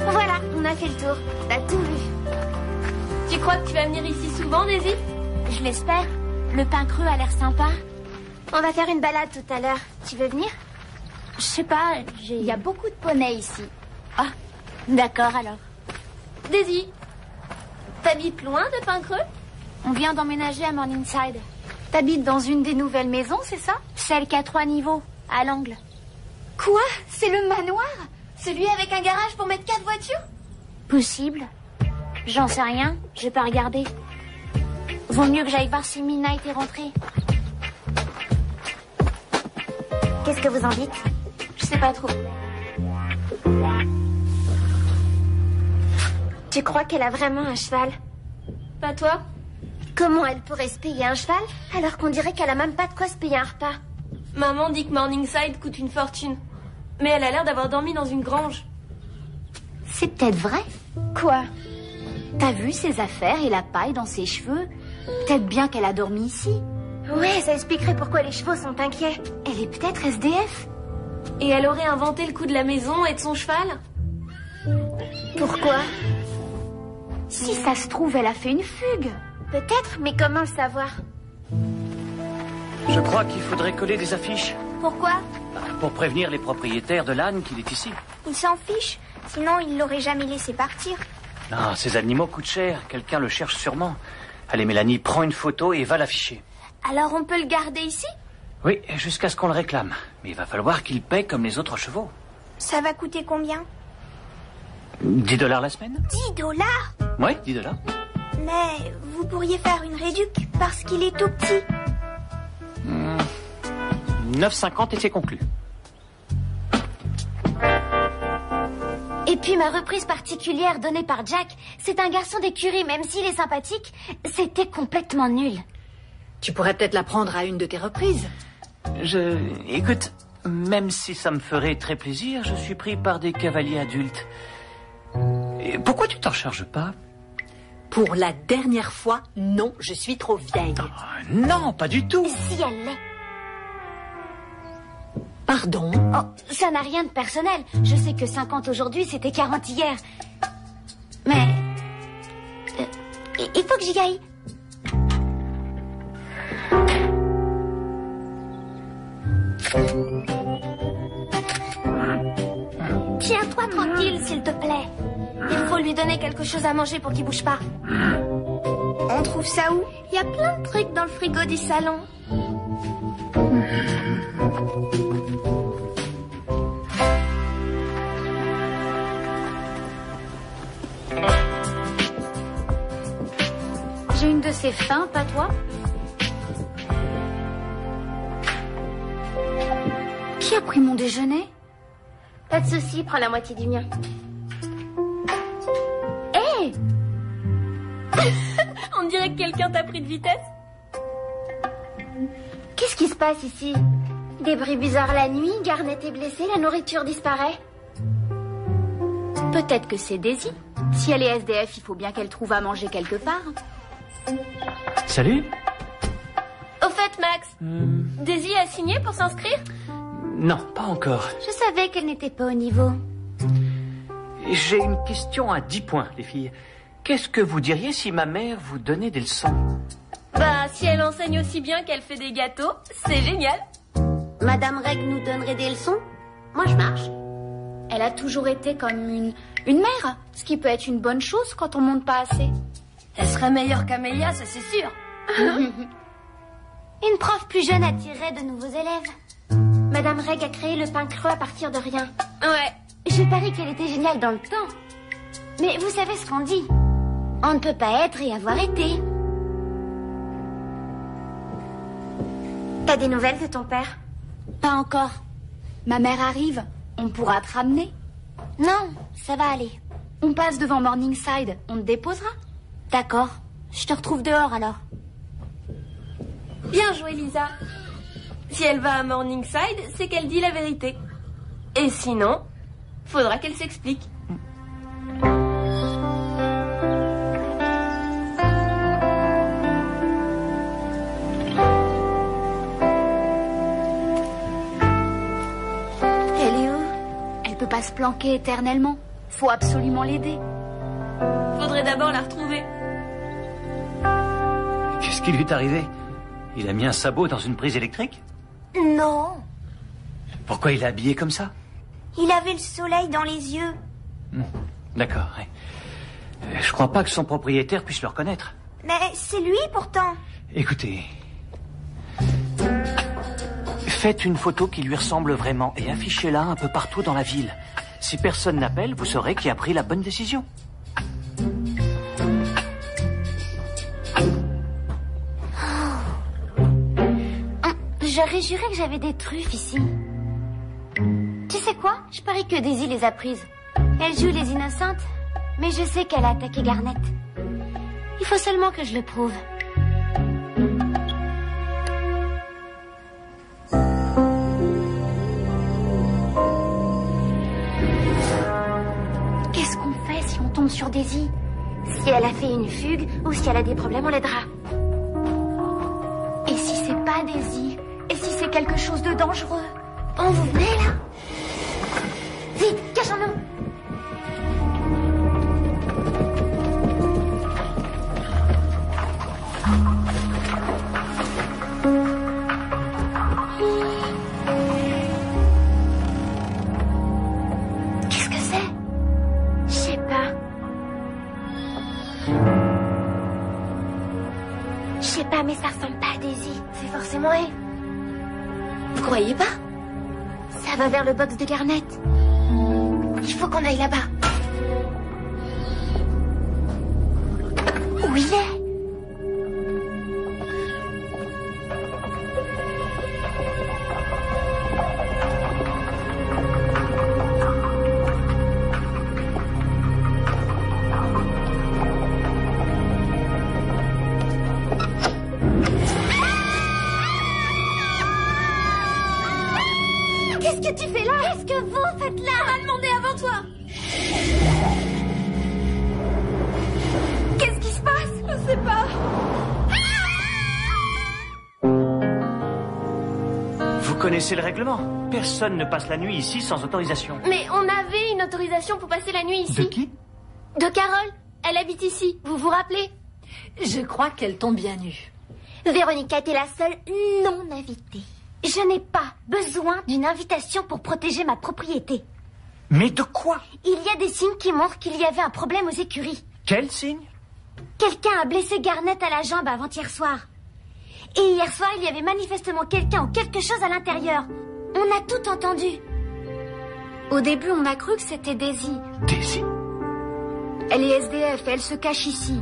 Voilà, on a fait le tour. T'as tout vu. Tu crois que tu vas venir ici souvent, Daisy? Je l'espère. Le pain creux a l'air sympa. On va faire une balade tout à l'heure. Tu veux venir? Je sais pas, Il y a beaucoup de poneys ici. Ah, d'accord alors. Daisy, t'habites loin de Pain-Creux? On vient d'emménager à Morningside. T'habites dans une des nouvelles maisons, c'est ça? Celle qui a 3 niveaux, à l'angle. Quoi? C'est le manoir? Celui avec un garage pour mettre 4 voitures? Possible. J'en sais rien, j'ai pas regardé. Vaut mieux que j'aille voir si Midnight est rentrée. que vous en dites? Je sais pas trop. Tu crois qu'elle a vraiment un cheval? Pas toi? Comment elle pourrait se payer un cheval alors qu'on dirait qu'elle a même pas de quoi se payer un repas? Maman dit que Morningside coûte une fortune. Mais elle a l'air d'avoir dormi dans une grange. C'est peut-être vrai. Quoi? T'as vu ses affaires et la paille dans ses cheveux? Peut-être bien qu'elle a dormi ici. Ouais, ça expliquerait pourquoi les chevaux sont inquiets. Elle est peut-être SDF. Et elle aurait inventé le coup de la maison et de son cheval? Pourquoi? Si ça se trouve, elle a fait une fugue. Peut-être, mais comment le savoir? Je crois qu'il faudrait coller des affiches Pourquoi? pour prévenir les propriétaires de l'âne qu'il est ici. Il s'en fiche. Sinon, il l'aurait jamais laissé partir. Non, ces animaux coûtent cher. Quelqu'un le cherche sûrement. Allez, Mélanie, prends une photo et va l'afficher. Alors on peut le garder ici? Oui, jusqu'à ce qu'on le réclame. Mais il va falloir qu'il paie comme les autres chevaux. Ça va coûter combien? 10 $ la semaine? 10 $? Oui, 10 $. Mais vous pourriez faire une réduc parce qu'il est tout petit. 9,50 et c'est conclu. Et puis ma reprise particulière donnée par Jack, c'est un garçon d'écurie, même s'il est sympathique, c'était complètement nul. Tu pourrais peut-être la prendre à une de tes reprises. Écoute, même si ça me ferait très plaisir, je suis pris par des cavaliers adultes. Et pourquoi tu t'en charges pas? Pour la dernière fois, non, je suis trop vieille. Non, pas du tout. Si elle l'est. Pardon? Oh, ça n'a rien de personnel. Je sais que 50 aujourd'hui, c'était 40 hier. Mais... il faut que j'y aille. Tiens-toi tranquille, s'il te plaît. Il faut lui donner quelque chose à manger pour qu'il bouge pas. On trouve ça où? Il y a plein de trucs dans le frigo du salon. J'ai une de ces fins, pas toi? Qui a pris mon déjeuner? Pas de souci, prends la moitié du mien. Hé! On dirait que quelqu'un t'a pris de vitesse. Qu'est-ce qui se passe ici? Des bruits bizarres la nuit, Garnet est blessée, la nourriture disparaît. Peut-être que c'est Daisy. Si elle est SDF, il faut bien qu'elle trouve à manger quelque part. Salut. Au fait, Max, Daisy a signé pour s'inscrire? Non, pas encore. Je savais qu'elle n'était pas au niveau. J'ai une question à 10 points, les filles. Qu'est-ce que vous diriez si ma mère vous donnait des leçons? Bah, si elle enseigne aussi bien qu'elle fait des gâteaux, c'est génial. Madame Reg nous donnerait des leçons? Moi, je marche. Elle a toujours été comme une mère, ce qui peut être une bonne chose quand on monte pas assez. Elle serait meilleure qu'Amélia, ça c'est sûr. Une prof plus jeune attirerait de nouveaux élèves. Madame Reg a créé le pain creux à partir de rien. Ouais. Je parie qu'elle était géniale dans le temps. Mais vous savez ce qu'on dit? On ne peut pas être et avoir été. T'as des nouvelles de ton père? Pas encore. Ma mère arrive. On pourra te ramener. Non, ça va aller. On passe devant Morningside. On te déposera. D'accord. Je te retrouve dehors alors. Bien joué, Lisa. Si elle va à Morningside, c'est qu'elle dit la vérité. Et sinon, faudra qu'elle s'explique. Elle est où? Elle peut pas se planquer éternellement. Faut absolument l'aider. Faudrait d'abord la retrouver. Qu'est-ce qui lui est arrivé? Il a mis un sabot dans une prise électrique? Non. Pourquoi il est habillé comme ça? Il avait le soleil dans les yeux. D'accord, ouais. Je crois pas que son propriétaire puisse le reconnaître. Mais c'est lui pourtant. Écoutez. Faites une photo qui lui ressemble vraiment et affichez-la un peu partout dans la ville. Si personne n'appelle, vous saurez qui a pris la bonne décision. J'aurais juré que j'avais des truffes ici. sais quoi? Je parie que Daisy les a prises. Elle joue les innocentes, mais je sais qu'elle a attaqué Garnet. Il faut seulement que je le prouve. Qu'est-ce qu'on fait si on tombe sur Daisy? Si elle a fait une fugue ou si elle a des problèmes, on l'aidera. Et si c'est pas Daisy? Et si c'est quelque chose de dangereux? Oh, vous venez là? Vite, cachons-nous! Qu'est-ce que c'est? Je sais pas. Je sais pas, mais ça ressemble pas à Daisy. C'est forcément elle. Vous croyez pas? Ça va vers le box de Garnet. Il faut qu'on aille là-bas. Où il est? Qu'est-ce que tu fais là? Qu'est-ce que vous faites là? On m'a demandé avant toi. Qu'est-ce qui se passe? Je sais pas. Vous connaissez le règlement. Personne ne passe la nuit ici sans autorisation. Mais on avait une autorisation pour passer la nuit ici. De qui? De Carole. Elle habite ici. Vous vous rappelez? Je crois qu'elle tombe bien nue. Véronica était la seule non invitée. Je n'ai pas besoin d'une invitation pour protéger ma propriété. Mais de quoi? Il y a des signes qui montrent qu'il y avait un problème aux écuries. Quel signe? Quelqu'un a blessé Garnet à la jambe avant-hier soir. Et hier soir, il y avait manifestement quelqu'un ou quelque chose à l'intérieur. On a tout entendu. Au début, on a cru que c'était Daisy. Daisy? Elle est SDF et elle se cache ici.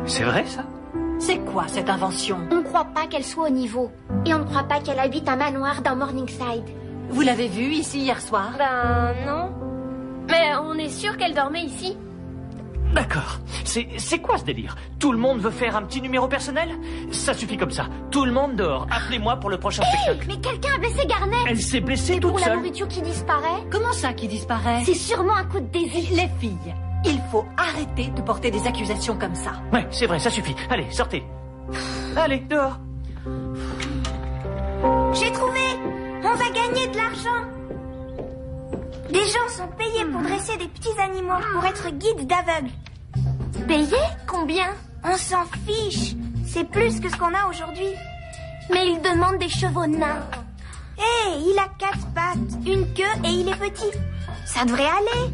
C'est vrai, ça? C'est quoi cette invention? On ne croit pas qu'elle soit au niveau. Et on ne croit pas qu'elle habite un manoir dans Morningside. Vous l'avez vue ici hier soir? Ben non. Mais on est sûr qu'elle dormait ici. D'accord. C'est quoi ce délire? Tout le monde veut faire un petit numéro personnel? Ça suffit comme ça. Tout le monde dehors. Appelez-moi pour le prochain spectacle. Mais quelqu'un a blessé Garnet. Elle s'est blessée Et toute pour la seule. nourriture qui disparaît, Comment ça qui disparaît? c'est sûrement un coup de Daisy. Les filles, il faut arrêter de porter des accusations comme ça. Ouais, c'est vrai, ça suffit. Allez, sortez. Allez, dehors. J'ai trouvé! On va gagner de l'argent! Des gens sont payés pour dresser des petits animaux, pour être guides d'aveugles. Payé? Combien? On s'en fiche! C'est plus que ce qu'on a aujourd'hui. Mais il demande des chevaux nains. Hé, il a 4 pattes, une queue et il est petit. Ça devrait aller.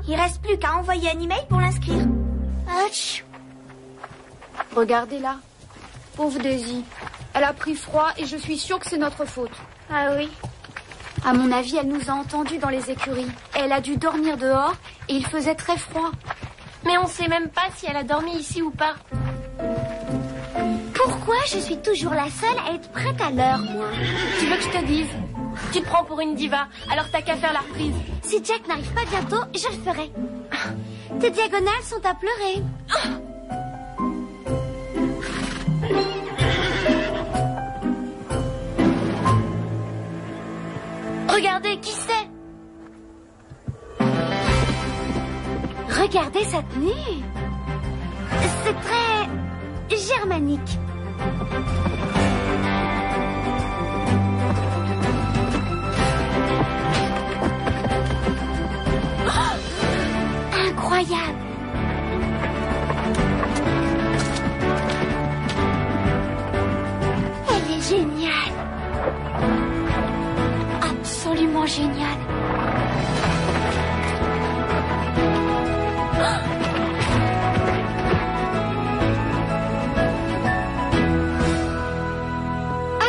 Il reste plus qu'à envoyer un email pour l'inscrire. Ouch. Regardez-la. Pauvre Daisy. Elle a pris froid et je suis sûre que c'est notre faute. Ah oui. À mon avis, elle nous a entendus dans les écuries. Elle a dû dormir dehors et il faisait très froid. Mais on sait même pas si elle a dormi ici ou pas. Pourquoi je suis toujours la seule à être prête à l'heure, moi? Tu veux que je te dise? Tu te prends pour une diva, alors t'as qu'à faire la reprise. Si Jack n'arrive pas bientôt, je le ferai. Tes diagonales sont à pleurer. Regardez, qui c'est? Regardez sa tenue. C'est très germanique. Oh, incroyable. Elle est géniale. Absolument géniale.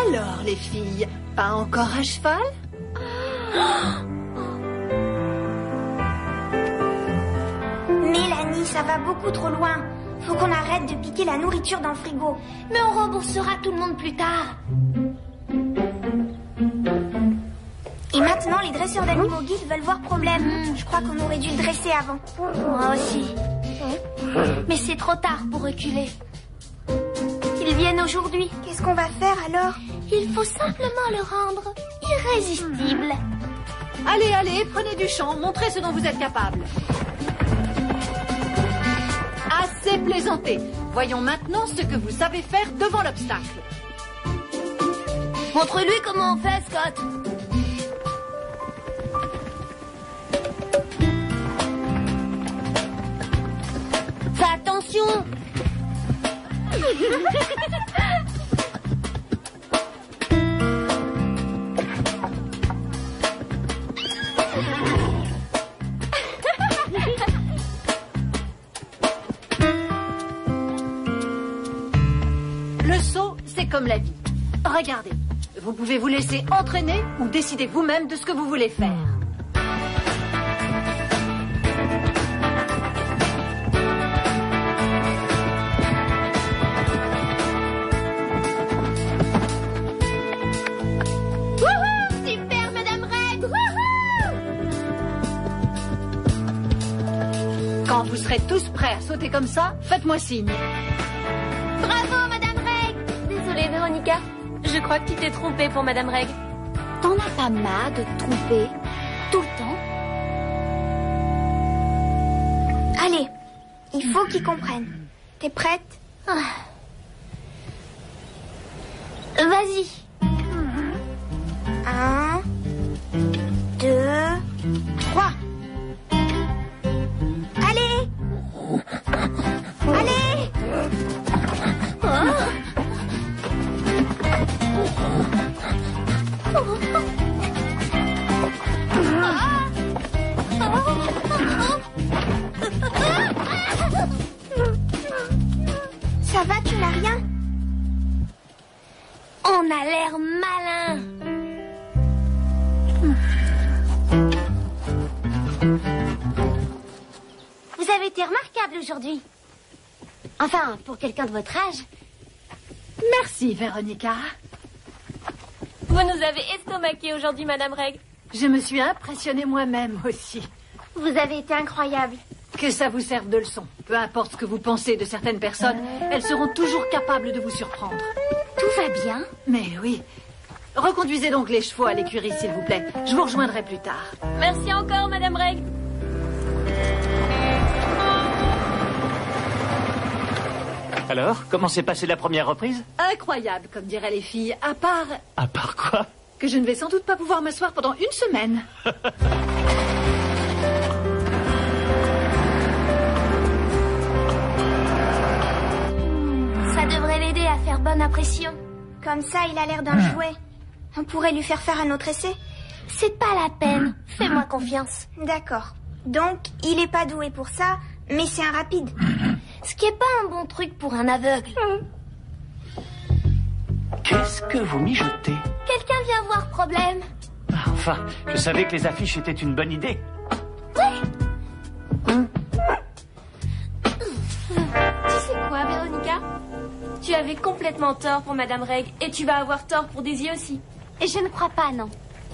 Alors, les filles, pas encore à cheval? Mélanie, ça va beaucoup trop loin. Faut qu'on arrête de piquer la nourriture dans le frigo. Mais on remboursera tout le monde plus tard. les dresseurs d'animaux guides veulent voir problème. Je crois qu'on aurait dû le dresser avant. Moi aussi. Mais c'est trop tard pour reculer. Ils viennent aujourd'hui. Qu'est-ce qu'on va faire alors? Il faut simplement le rendre irrésistible. Allez, allez, prenez du champ, montrez ce dont vous êtes capable. Assez plaisanté. Voyons maintenant ce que vous savez faire devant l'obstacle. Montre-lui comment on fait, Scott. Fais attention. Le saut, c'est comme la vie. Regardez, vous pouvez vous laisser entraîner ou décider vous-même de ce que vous voulez faire. Wouhou! Super, Madame Reg! Wouhou! Quand vous serez tous prêts à sauter comme ça, faites-moi signe. Bravo, Madame Reg! Désolée, Véronica. Je crois que tu t'es trompée pour Madame Reg. T'en as pas marre de te tromper tout le temps? Allez, il faut qu'ils comprennent. T'es prête? Vas-y. 1, 2, 3. Allez! Allez! Ça va, tu n'as rien? On a l'air malin. Vous avez été remarquable aujourd'hui. Enfin, pour quelqu'un de votre âge. Merci, Véronica. Vous nous avez estomaqué aujourd'hui, Madame Reg. Je me suis impressionnée moi-même aussi. Vous avez été incroyable. Que ça vous serve de leçon. Peu importe ce que vous pensez de certaines personnes, elles seront toujours capables de vous surprendre. Tout va bien? Mais oui. Reconduisez donc les chevaux à l'écurie, s'il vous plaît. Je vous rejoindrai plus tard. Merci encore, Madame Reg. Alors, comment s'est passée la première reprise? Incroyable, comme diraient les filles. À part À part quoi? que je ne vais sans doute pas pouvoir m'asseoir pendant une semaine. Ça devrait l'aider à faire bonne impression. Comme ça, il a l'air d'un jouet. On pourrait lui faire faire un autre essai. C'est pas la peine. Fais-moi confiance. D'accord. Donc, il est pas doué pour ça, mais c'est un rapide. Ce qui est pas un bon truc pour un aveugle. Qu'est-ce que vous mijotez? Quelqu'un vient voir problème. Ah, enfin, je savais que les affiches étaient une bonne idée. Tu sais quoi, Véronica? Tu avais complètement tort pour Madame Reg et tu vas avoir tort pour Daisy aussi. Et je ne crois pas, non.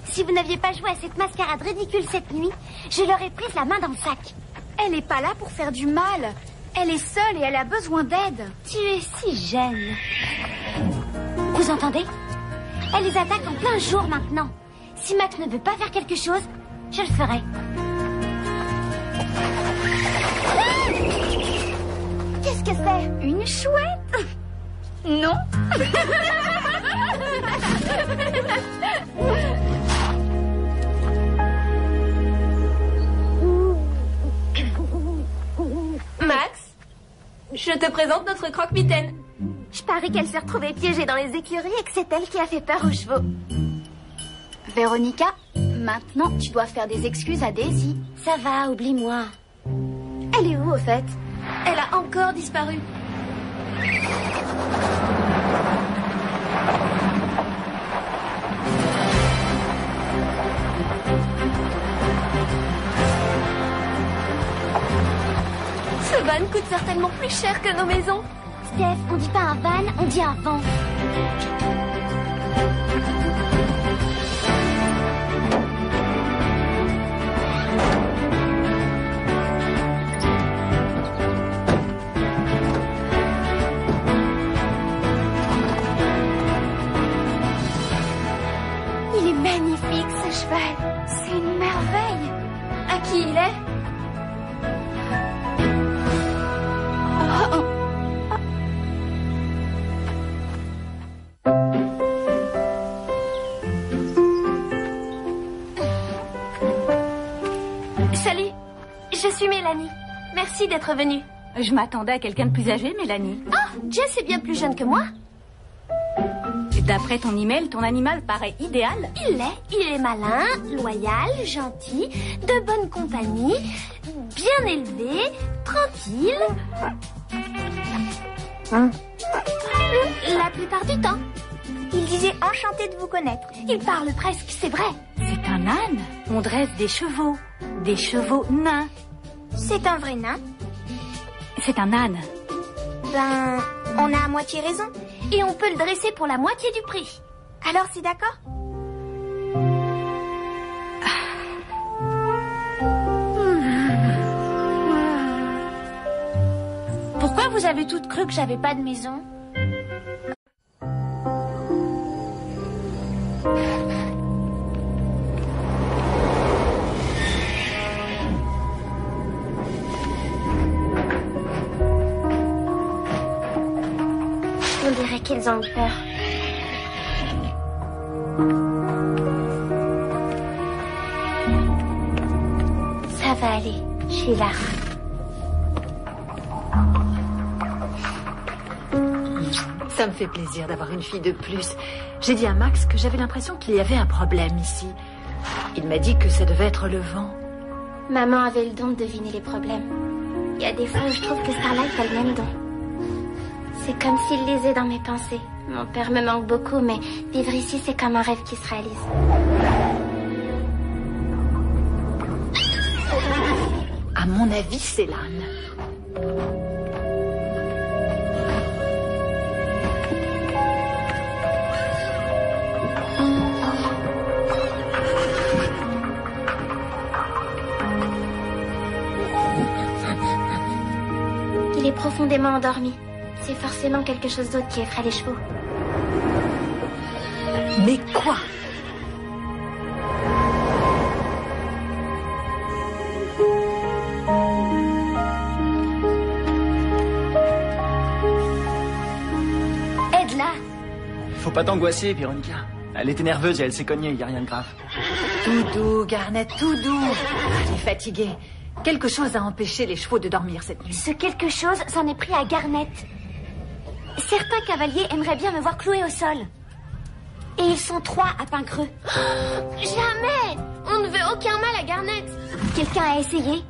Si vous n'aviez pas joué à cette mascarade ridicule cette nuit, je l'aurais prise la main dans le sac. Elle n'est pas là pour faire du mal. Elle est seule et elle a besoin d'aide. Tu es si jeune. Vous entendez? Elle les attaque en plein jour maintenant. Si Max ne veut pas faire quelque chose, je le ferai. Qu'est-ce que c'est? Une chouette? Non. Max, je te présente notre croque-mitaine. Je parie qu'elle s'est retrouvée piégée dans les écuries et que c'est elle qui a fait peur aux chevaux. Véronica, maintenant tu dois faire des excuses à Daisy. Ça va, oublie-moi. Elle est où au fait? Elle a encore disparu. Ce van coûte certainement plus cher que nos maisons. Steph, on dit pas un van, on dit un van. Qui il est? Salut, je suis Mélanie. Merci d'être venue. Je m'attendais à quelqu'un de plus âgé, Mélanie. Oh, Jess est bien plus jeune que moi. D'après ton email, ton animal paraît idéal. Il est malin, loyal, gentil, de bonne compagnie, bien élevé, tranquille. La plupart du temps. Il disait enchanté de vous connaître. Il parle presque, c'est vrai. C'est un âne. On dresse des chevaux nains. C'est un vrai nain. C'est un âne. Ben, on a à moitié raison. Et on peut le dresser pour la moitié du prix. Alors c'est d'accord? Pourquoi vous avez toutes cru que j'avais pas de maison? On dirait qu'ils ont peur. Ça va aller, je suis là. Ça me fait plaisir d'avoir une fille de plus. J'ai dit à Max que j'avais l'impression qu'il y avait un problème ici. Il m'a dit que ça devait être le vent. Maman avait le don de deviner les problèmes. Il y a des fois où je trouve que Starlight a le même don. C'est comme s'il lisait dans mes pensées. Mon père me manque beaucoup, mais vivre ici, c'est comme un rêve qui se réalise. À mon avis, c'est l'âne. Il est profondément endormi. C'est forcément quelque chose d'autre qui effraie les chevaux. Mais quoi? Aide-la. Faut pas t'angoisser, Véronica. Elle était nerveuse et elle s'est cognée, y a rien de grave. Tout doux, Garnet, tout doux. Elle est fatiguée. Quelque chose a empêché les chevaux de dormir cette nuit. Ce quelque chose s'en est pris à Garnet. Certains cavaliers aimeraient bien me voir clouée au sol. Et ils sont 3 à Pincreux. Jamais! On ne veut aucun mal à Garnet. Quelqu'un a essayé.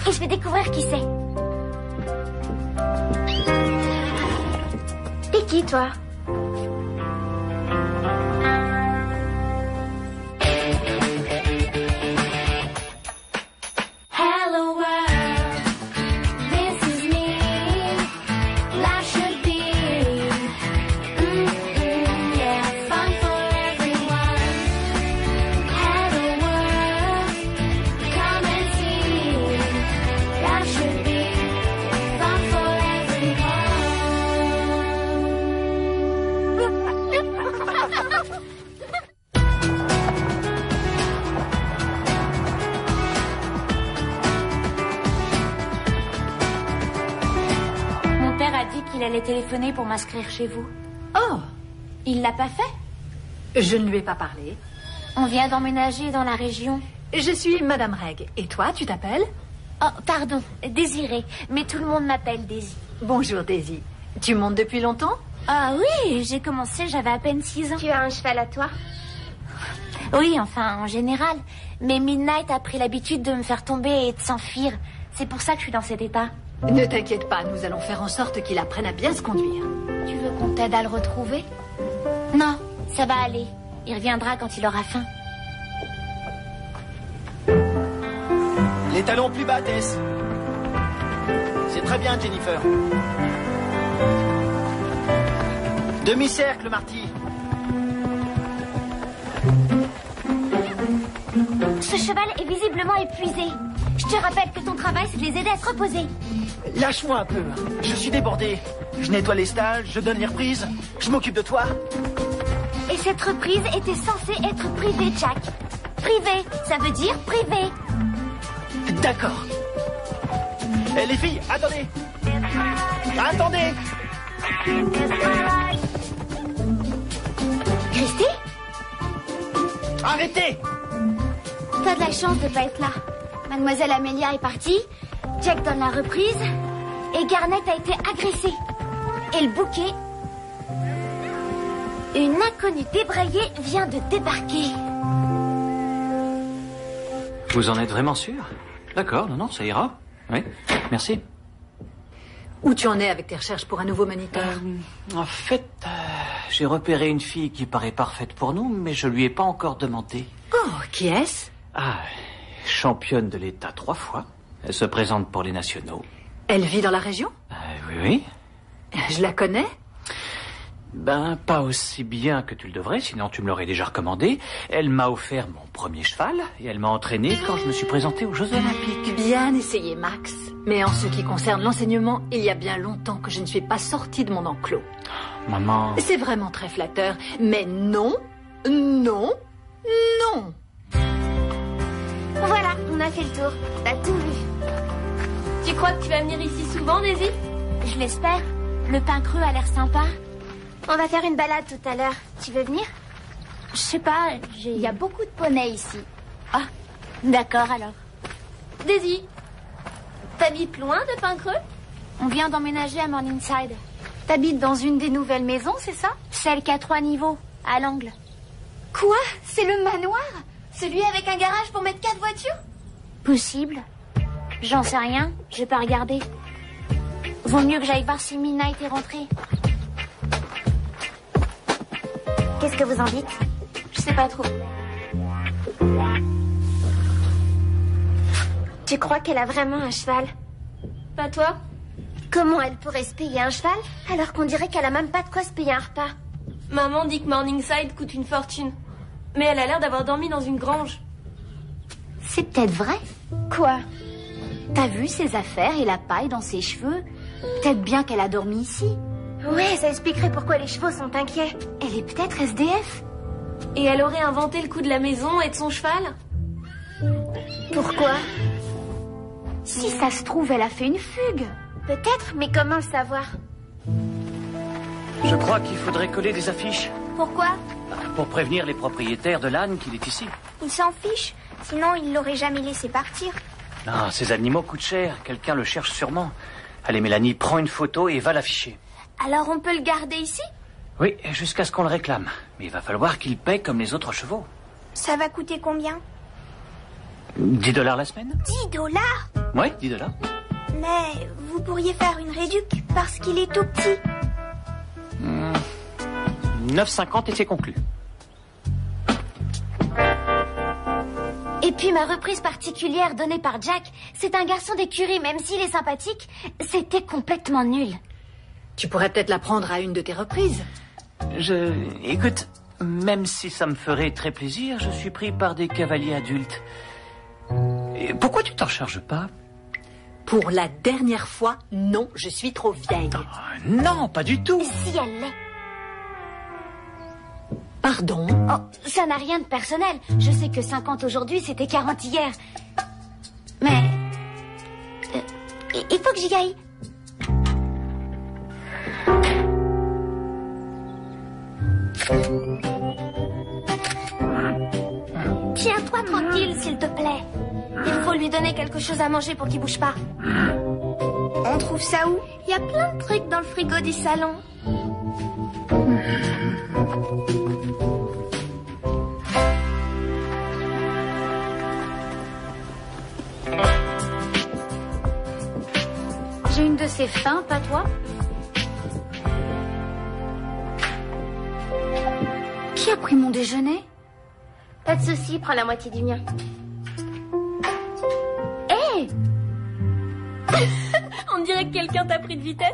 Et je vais découvrir qui c'est. T'es qui, toi? Il allait téléphoner pour m'inscrire chez vous. Oh! Il l'a pas fait? Je ne lui ai pas parlé. On vient d'emménager dans la région. Je suis Madame Reg. Et toi, tu t'appelles? Oh, pardon, Désirée. Mais tout le monde m'appelle Daisy. Bonjour, Daisy. Tu montes depuis longtemps? Ah oui, j'ai commencé, j'avais à peine 6 ans. Tu as un cheval à toi? Oui, enfin, en général. Mais Midnight a pris l'habitude de me faire tomber et de s'enfuir. C'est pour ça que je suis dans cet état. Ne t'inquiète pas, nous allons faire en sorte qu'il apprenne à bien se conduire. Tu veux qu'on t'aide à le retrouver? Non, ça va aller. Il reviendra quand il aura faim. Les talons plus bas, Tess. C'est très bien, Jennifer. Demi-cercle, Marty. Ce cheval est visiblement épuisé. Je te rappelle que ton travail, c'est de les aider à se reposer. Lâche-moi un peu. Je suis débordé. Je nettoie les stalles, je donne les reprises. Je m'occupe de toi. Et cette reprise était censée être privée, Jack. Privé, ça veut dire privé. D'accord. Eh les filles, attendez. Attendez. Christy, Arrêtez. t'as de la chance de pas être là. Mademoiselle Amelia est partie, Jack donne la reprise, et Garnet a été agressée. Et le bouquet... Une inconnue débraillée vient de débarquer. Vous en êtes vraiment sûr? D'accord, non, ça ira. Oui, merci. Où tu en es avec tes recherches pour un nouveau moniteur? En fait, j'ai repéré une fille qui paraît parfaite pour nous, mais je lui ai pas encore demandé. Oh, qui est-ce? Ah, championne de l'État 3 fois. Elle se présente pour les nationaux. Elle vit dans la région? Oui. Je la connais? Ben, pas aussi bien que tu le devrais, sinon tu me l'aurais déjà recommandé. Elle m'a offert mon premier cheval et elle m'a entraîné quand je me suis présenté aux Jeux Olympiques. Bien essayé, Max. Mais en ce qui concerne l'enseignement, il y a bien longtemps que je ne suis pas sortie de mon enclos. Maman... C'est vraiment très flatteur, mais non, non, non. Voilà, on a fait le tour. T'as tout vu. Tu crois que tu vas venir ici souvent, Daisy? Je l'espère. Le pain creux a l'air sympa. On va faire une balade tout à l'heure. Tu veux venir? Je sais pas, il y a beaucoup de poneys ici. Ah, d'accord alors. Daisy, t'habites loin de Pincreux? On vient d'emménager à Morningside. T'habites dans une des nouvelles maisons, c'est ça? Celle qui a 3 niveaux, à l'angle. Quoi? C'est le manoir? Celui avec un garage pour mettre 4 voitures? Possible. J'en sais rien, j'ai pas regardé. Vaut mieux que j'aille voir si Midnight est rentrée. Qu'est-ce que vous en dites? Je sais pas trop. Tu crois qu'elle a vraiment un cheval? Pas toi? Comment elle pourrait se payer un cheval alors qu'on dirait qu'elle a même pas de quoi se payer un repas? Maman dit que Morningside coûte une fortune. Mais elle a l'air d'avoir dormi dans une grange. C'est peut-être vrai. Quoi? T'as vu ses affaires et la paille dans ses cheveux? Peut-être bien qu'elle a dormi ici. Ouais, ça expliquerait pourquoi les chevaux sont inquiets. Elle est peut-être SDF. Et elle aurait inventé le coup de la maison et de son cheval? Pourquoi? Si ça se trouve, elle a fait une fugue. Peut-être, mais comment le savoir? Je crois qu'il faudrait coller des affiches Pourquoi? pour prévenir les propriétaires de l'âne qu'il est ici. Il s'en fiche. Sinon, il l'aurait jamais laissé partir. Non, ces animaux coûtent cher. Quelqu'un le cherche sûrement. Allez, Mélanie, prends une photo et va l'afficher. Alors on peut le garder ici? Oui, jusqu'à ce qu'on le réclame. Mais il va falloir qu'il paye comme les autres chevaux. Ça va coûter combien? 10 $ la semaine? 10 $? Oui, 10 $. Mais vous pourriez faire une réduc parce qu'il est tout petit. 9,50 et c'est conclu. Et puis ma reprise particulière donnée par Jack, c'est un garçon d'écurie, même s'il est sympathique, c'était complètement nul. Tu pourrais peut-être la prendre à une de tes reprises. Écoute, même si ça me ferait très plaisir, je suis pris par des cavaliers adultes. Et pourquoi tu t'en charges pas? Pour la dernière fois, non, je suis trop vieille. Non, pas du tout. Si elle l'est. Pardon? Oh, ça n'a rien de personnel. Je sais que 50 aujourd'hui, c'était 40 hier. Mais... il faut que j'y aille. Tiens-toi tranquille, s'il te plaît. Il faut lui donner quelque chose à manger pour qu'il bouge pas. On trouve ça où? Il y a plein de trucs dans le frigo du salon. J'ai une de ces fins, pas toi? Qui a pris mon déjeuner? Pas de souci, prends la moitié du mien. Hé! On dirait que quelqu'un t'a pris de vitesse.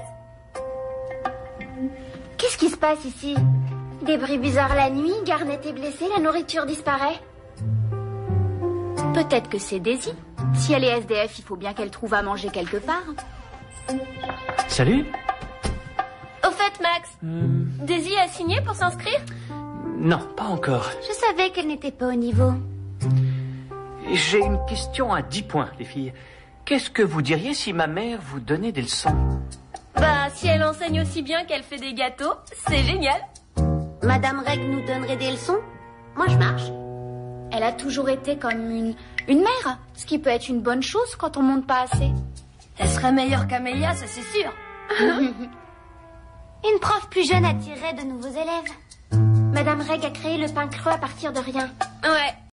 Qu'est-ce qui se passe ici? Des bruits bizarres la nuit, Garnet est blessée, la nourriture disparaît. Peut-être que c'est Daisy. Si elle est SDF, il faut bien qu'elle trouve à manger quelque part. Salut. Au fait, Max, Daisy a signé pour s'inscrire? Non, pas encore. Je savais qu'elle n'était pas au niveau. J'ai une question à 10 points, les filles. Qu'est-ce que vous diriez si ma mère vous donnait des leçons? Bah, si elle enseigne aussi bien qu'elle fait des gâteaux, c'est génial. Madame Reg nous donnerait des leçons? Moi, je marche. Elle a toujours été comme une mère, ce qui peut être une bonne chose quand on monte pas assez. Elle serait meilleure qu'Amélia, ça c'est sûr. Une prof plus jeune attirerait de nouveaux élèves. Madame Reg a créé le pain creux à partir de rien. Ouais.